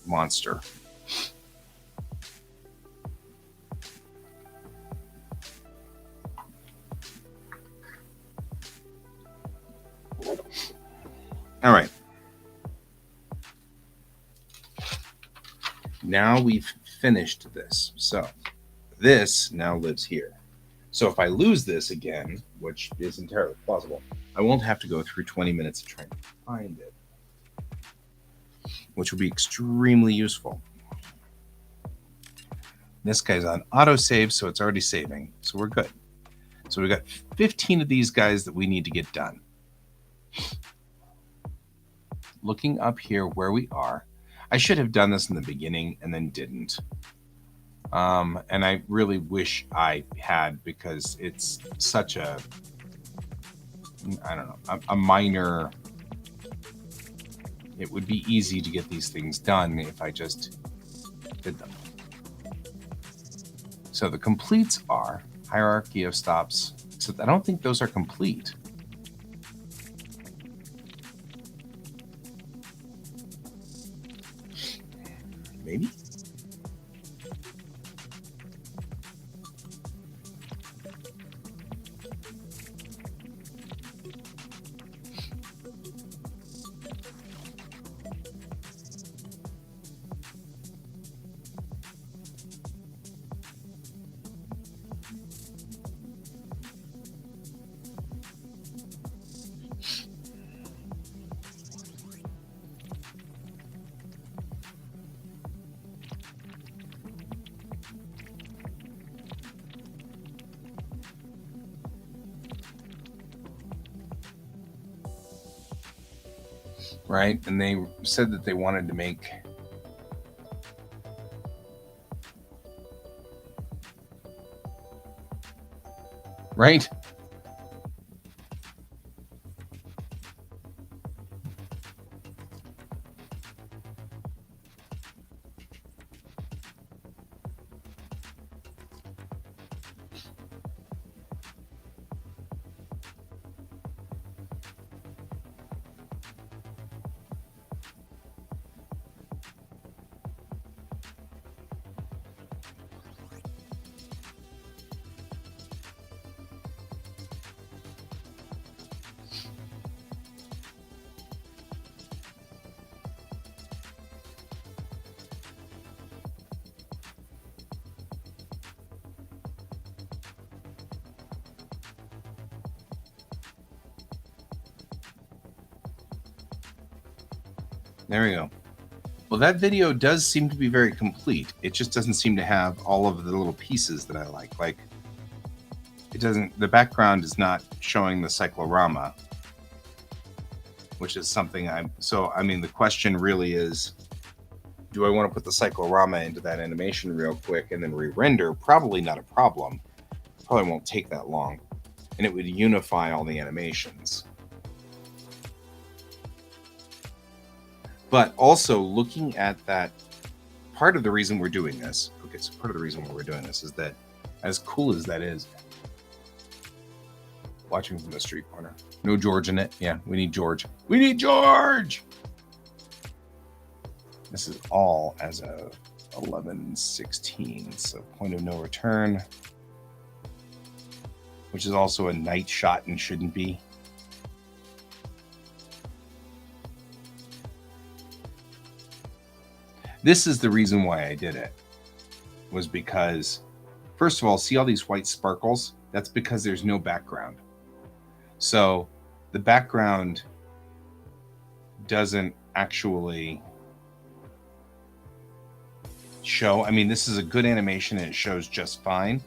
monster. All right. Now we've finished this. So this now lives here. So if I lose this again, which is entirely plausible, I won't have to go through 20 minutes of trying to find it, which would be extremely useful. This guy's on autosave, so it's already saving, so we're good. So we've got 15 of these guys that we need to get done. Looking up here where we are, I should have done this in the beginning and then didn't. And I really wish I had, because it's such a, I don't know, a minor, it would be easy to get these things done if I just did them. So the completes are hierarchy of stops, except I don't think those are complete. Maybe? Right? And they said that they wanted to make right? There we go. Well, that video does seem to be very complete. It just doesn't seem to have all of the little pieces that I like. Like, it doesn't, the background is not showing the cyclorama, which is something I mean, the question really is, do I want to put the cyclorama into that animation real quick and then re-render? Probably not a problem. Probably won't take that long. And it would unify all the animations. But also looking at that, part of the reason we're doing this, okay, so part of the reason why we're doing this is that, as cool as that is, watching from the street corner. No George in it. Yeah, we need George. We need George! This is all as of 11:16, so point of no return, which is also a night shot and shouldn't be. This is the reason why I did it, was because, first of all, see all these white sparkles? That's because there's no background. So the background doesn't actually show. I mean, this is a good animation and it shows just fine,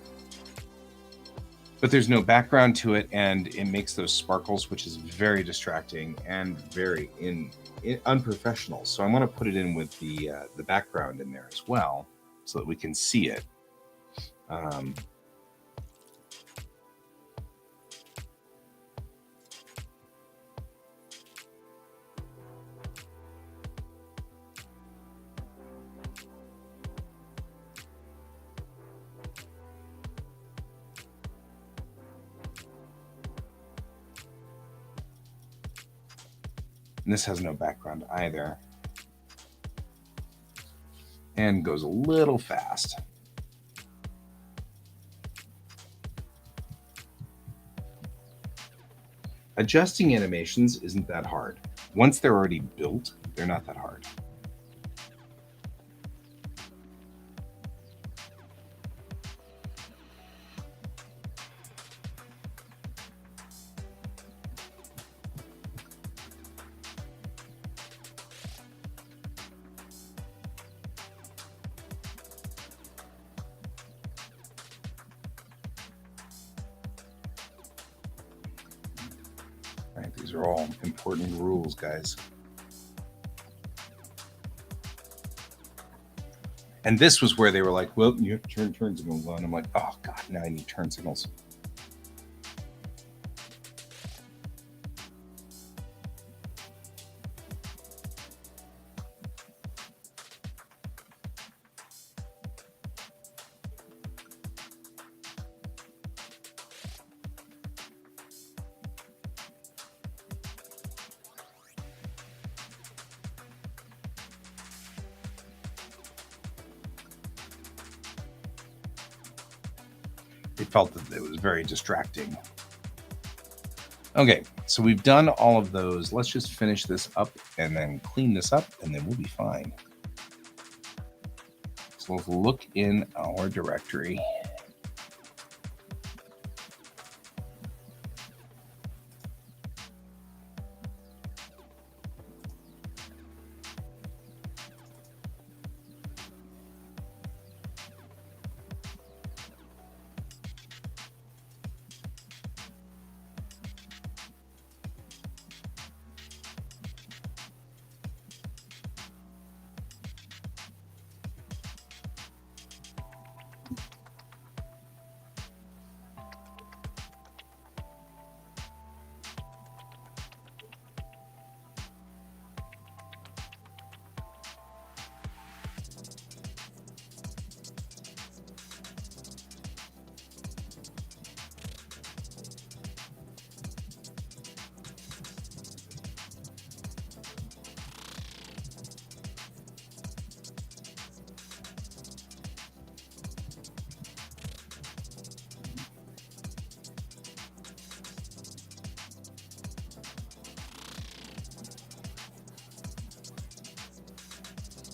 but there's no background to it, and it makes those sparkles, which is very distracting and very unprofessional. So I'm going to put it in with the background in there as well, so that we can see it. And this has no background either. And goes a little fast. Adjusting animations isn't that hard. Once they're already built, they're not that hard. are all important rules, guys. And this was where they were like, well, you have to turn signals on. I'm like, oh, God, now I need turn signals. It felt that it was very distracting. Okay, so we've done all of those. Let's just finish this up and then clean this up, and then we'll be fine. So let's look in our directory.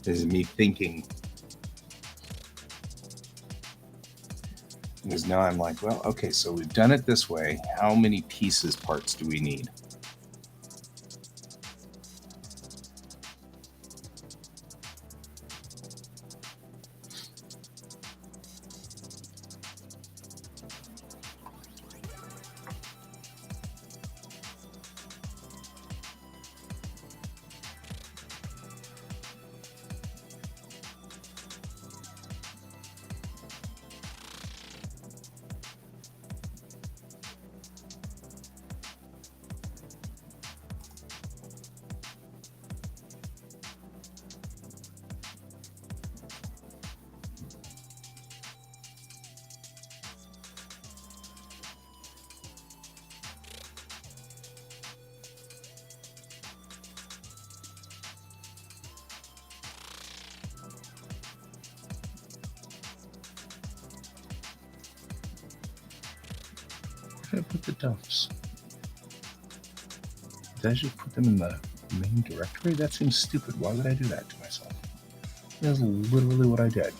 This is me thinking. Because now I'm like, well, okay, so we've done it this way. How many parts do we need? Where did I put the dumps? Did I just put them in the main directory? That seems stupid. Why would I do that to myself? That's literally what I did.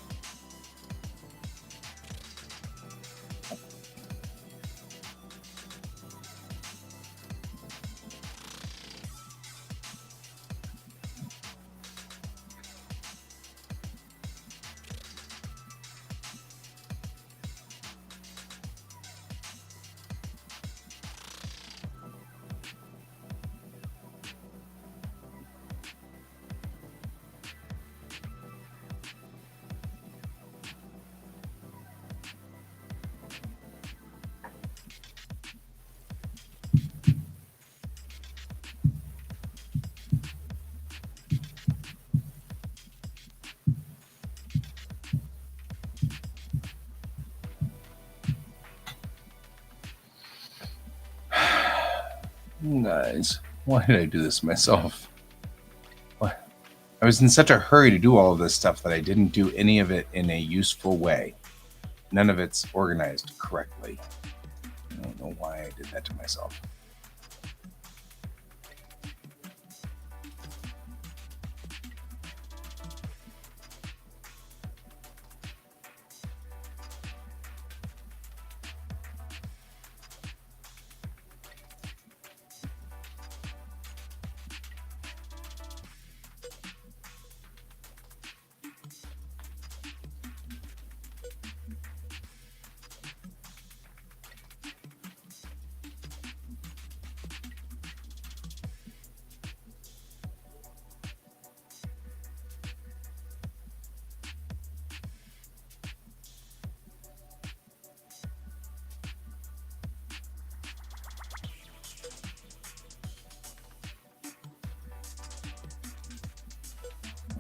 Guys, why did I do this myself? What? I was in such a hurry to do all of this stuff that I didn't do any of it in a useful way. None of it's organized correctly. I don't know why I did that to myself.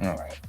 All right.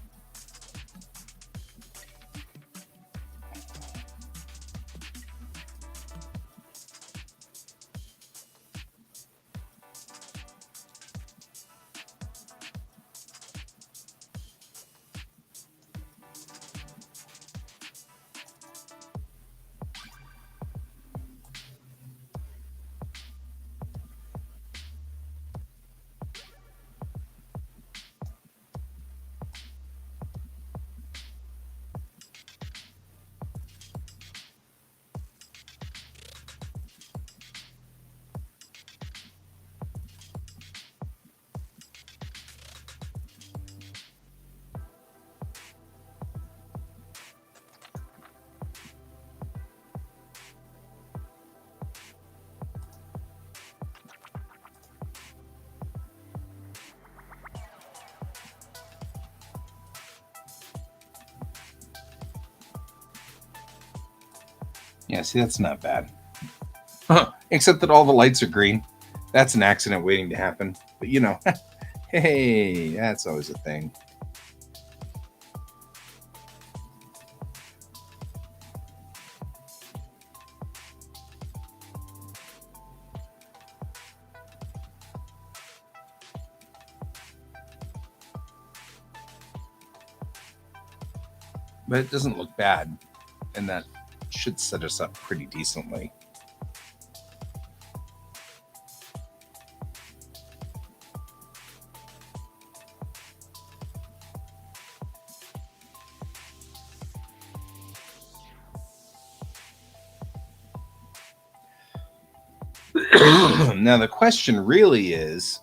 Yeah, see, that's not bad. Except that all the lights are green. That's an accident waiting to happen. But you know, hey, that's always a thing. But it doesn't look bad, and that should set us up pretty decently. Now the question really is,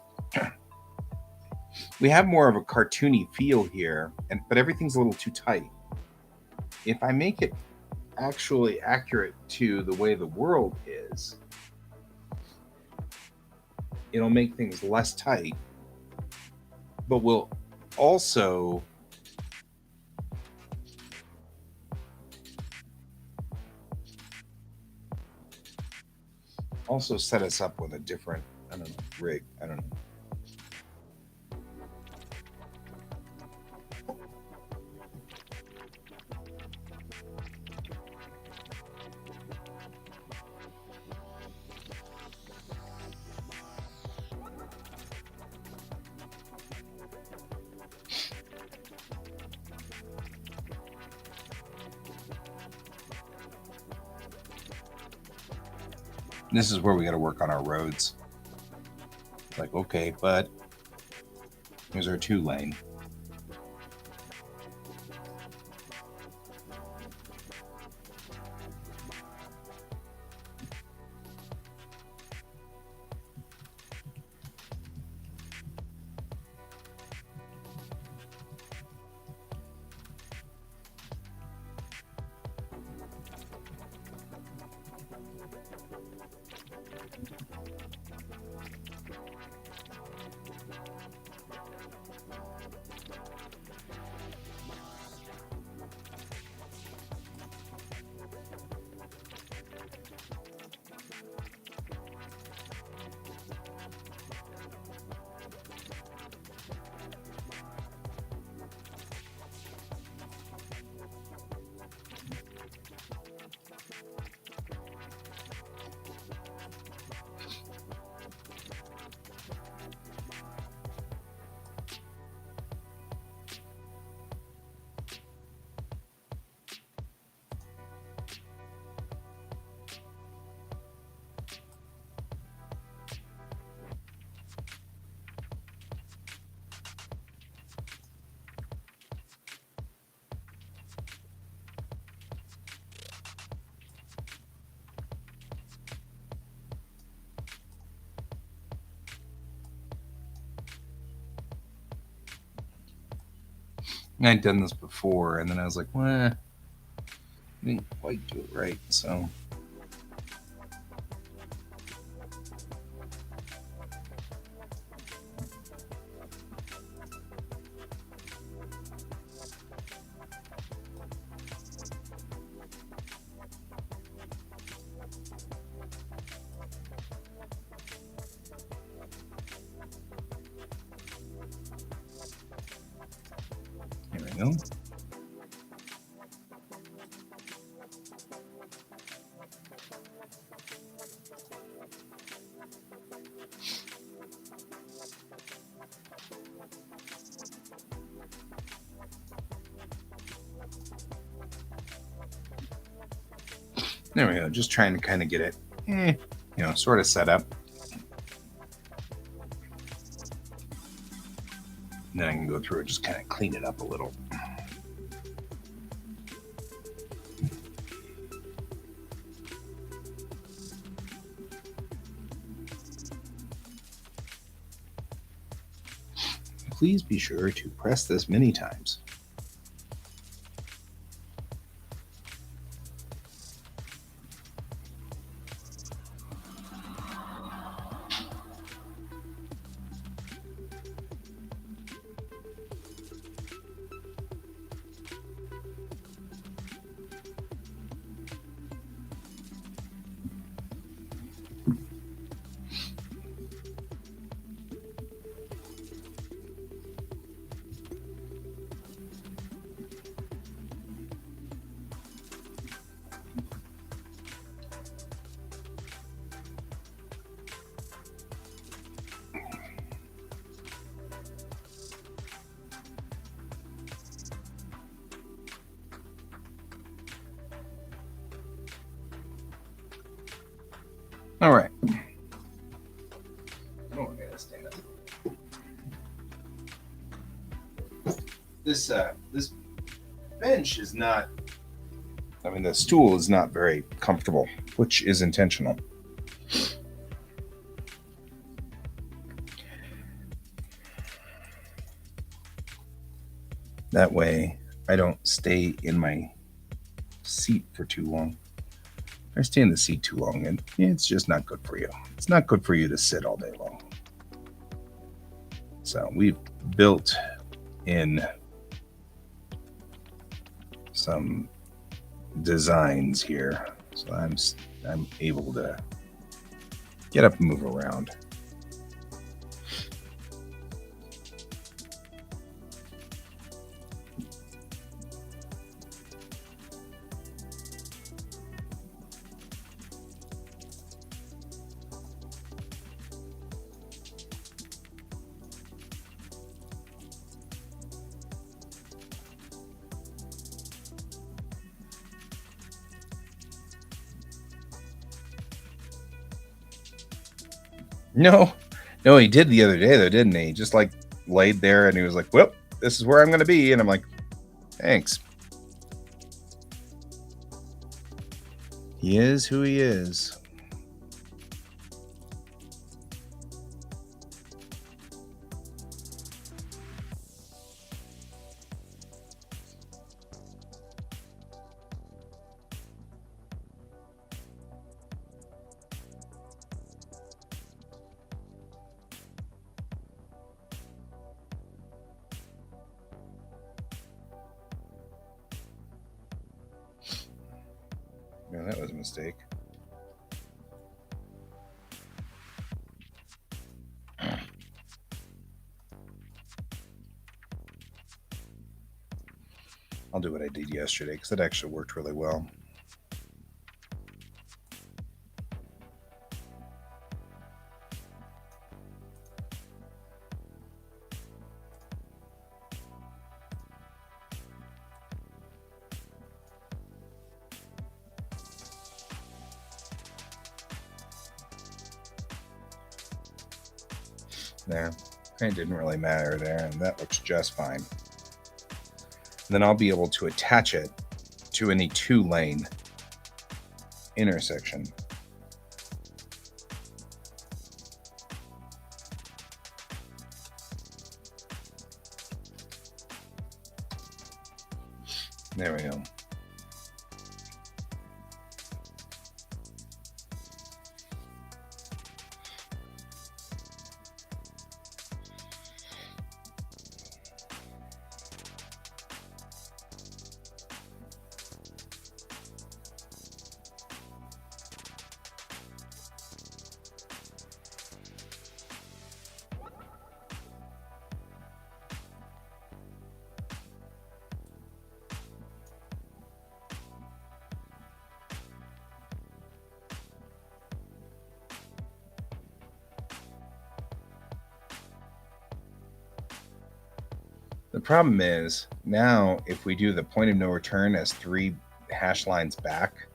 we have more of a cartoony feel here, but everything's a little too tight. If I make it actually accurate to the way the world is, it'll make things less tight, but will also set us up with a different, I don't know, rig. I don't know. This is where we got to work on our roads. Like, okay, but here's our 2-lane. I'd done this before, and then I was like, well, I didn't quite do it right, so. No. There we go. Just trying to kind of get it, sort of set up. And then I can go through and just kind of clean it up a little. Please be sure to press this many times. All right. Oh, I gotta stand up. This bench is not. I mean, the stool is not very comfortable, which is intentional. That way, I don't stay in my seat for too long. If I stay in the seat too long, and it's just not good for you. It's not good for you to sit all day long. So we've built in some designs here, so I'm able to get up and move around. No, he did the other day though, didn't he? He just like laid there and he was like, well, this is where I'm going to be. And I'm like, thanks. He is who he is. Yeah, that was a mistake. I'll do what I did yesterday because it actually worked really well. There, it didn't really matter there, and that looks just fine. And then I'll be able to attach it to any 2-lane intersection. There we go. The problem is now if we do the point of no return as 3 hash lines back,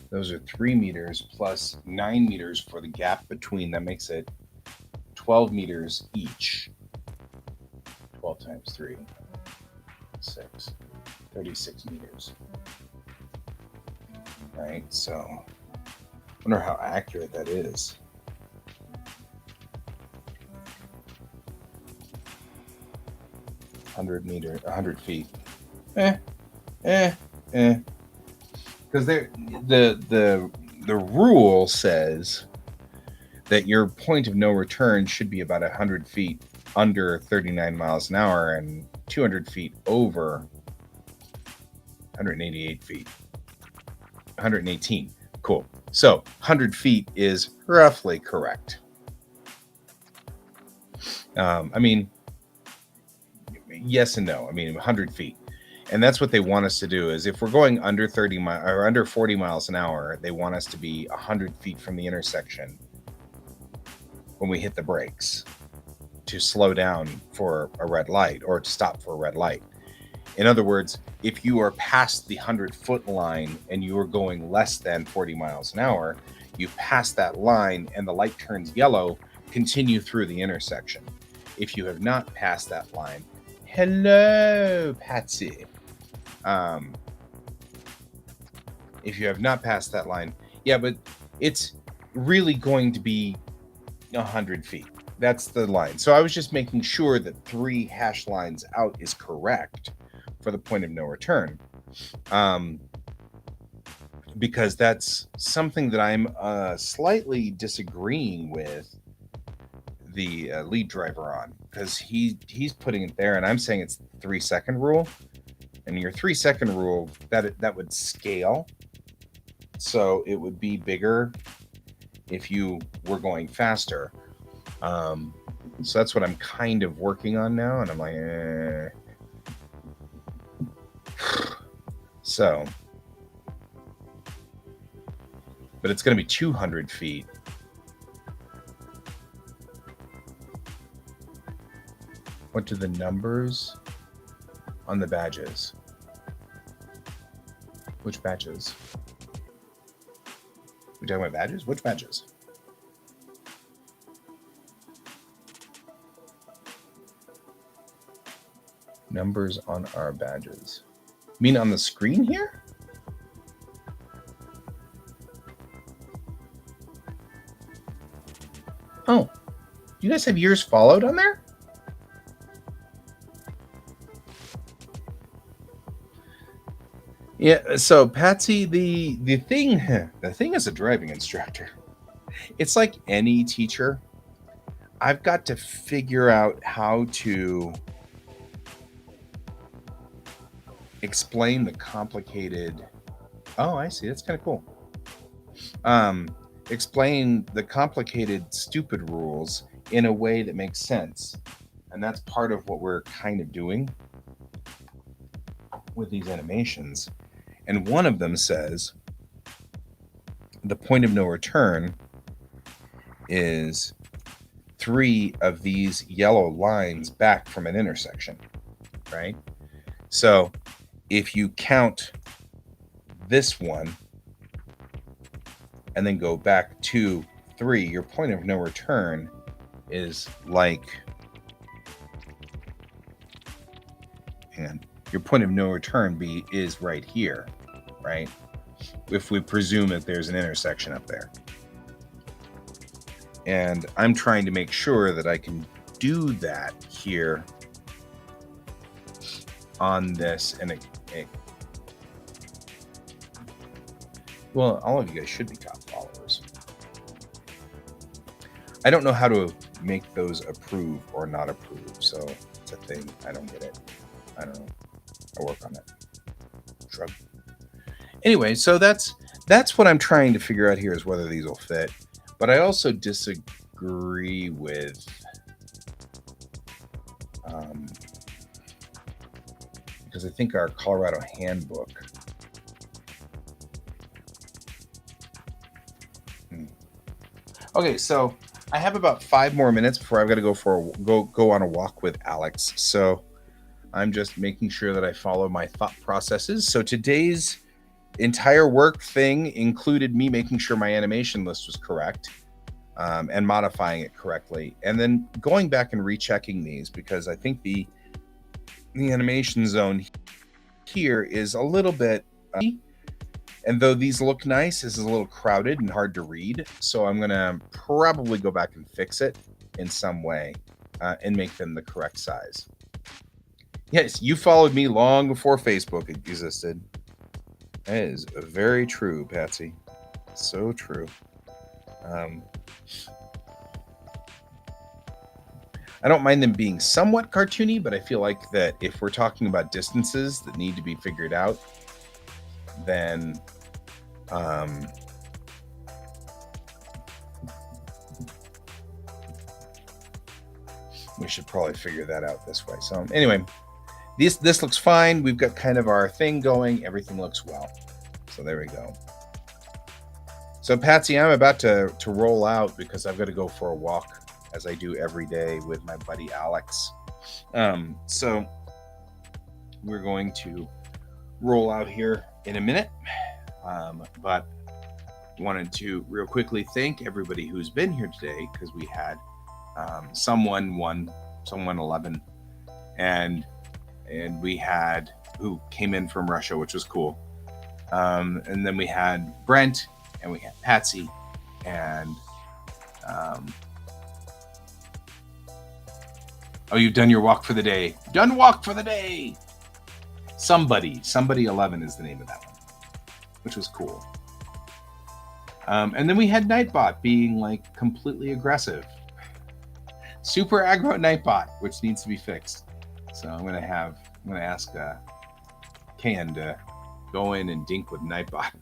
those are 3 meters plus 9 meters for the gap between. That makes it 12 meters each. 12 times 3, 6, 36 meters. Right, so I wonder how accurate that is. .100 feet. Because the rule says that your point of no return should be about 100 feet under 39 miles an hour and 200 feet over 188 feet. 118. Cool. So 100 feet is roughly correct. I mean, yes and no. I mean, 100 feet. And that's what they want us to do is if we're going under 30 or under 40 miles an hour, they want us to be 100 feet from the intersection when we hit the brakes to slow down for a red light or to stop for a red light. In other words, if you are past the 100-foot line and you are going less than 40 miles an hour, you pass that line and the light turns yellow, continue through the intersection. If you have not passed that line, hello, Patsy. If you have not passed that line, yeah, but it's really going to be 100 feet. That's the line. So I was just making sure that 3 hash lines out is correct for the point of no return. Because that's something that I'm slightly disagreeing with the lead driver on, because he's putting it there and I'm saying it's the 3-second rule. And your 3-second rule, that would scale. So it would be bigger if you were going faster. So that's what I'm kind of working on now. And I'm like, So, but it's going to be 200 feet. What do the numbers on the badges? Which badges? We talking about badges? Which badges? Numbers on our badges. You mean on the screen here? Oh, you guys have years followed on there? Yeah, so Patsy, the thing as a driving instructor, it's like any teacher. I've got to figure out how to explain the complicated. Oh, I see. That's kind of cool. Explain the complicated, stupid rules in a way that makes sense, and that's part of what we're kind of doing with these animations. And one of them says the point of no return is 3 of these yellow lines back from an intersection, right? So if you count this one and then go back 2, 3, your point of no return is like, and your point of no return is right here, right? If we presume that there's an intersection up there. And I'm trying to make sure that I can do that here on this. And well, all of you guys should be top followers. I don't know how to make those approve or not approve. So it's a thing. I don't get it. I don't know. I'll work on it. Shrug. Anyway, so that's what I'm trying to figure out here is whether these will fit. But I also disagree with because I think our Colorado handbook Okay, so I have about 5 more minutes before I've got to go on a walk with Alex. So I'm just making sure that I follow my thought processes. So today's entire work thing included me making sure my animation list was correct, and modifying it correctly, and then going back and rechecking these, because I think the animation zone here is a little bit, and though these look nice, this is a little crowded and hard to read. So I'm gonna probably go back and fix it in some way, and make them the correct size. Yes, you followed me long before Facebook existed. That is very true, Patsy. So true. I don't mind them being somewhat cartoony, but I feel like that if we're talking about distances that need to be figured out, then we should probably figure that out this way. So anyway, this looks fine. We've got kind of our thing going. Everything looks well. So there we go. So Patsy, I'm about to roll out because I've got to go for a walk, as I do every day with my buddy Alex. So we're going to roll out here in a minute. But wanted to real quickly thank everybody who's been here today, because we had someone 11, and we had who came in from Russia, which was cool. And then we had Brent, and we had Patsy, and oh, you've done your walk for the day. Done walk for the day. Somebody 11 is the name of that one, which was cool. And then we had Nightbot being like completely aggressive. Super aggro Nightbot, which needs to be fixed. So I'm gonna ask Cayen to go in and dink with Nightbot,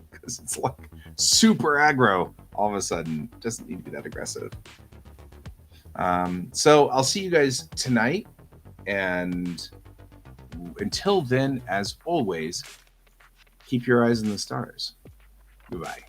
because it's like super aggro all of a sudden. Doesn't need to be that aggressive. So I'll see you guys tonight, and until then, as always, keep your eyes on the stars. Goodbye.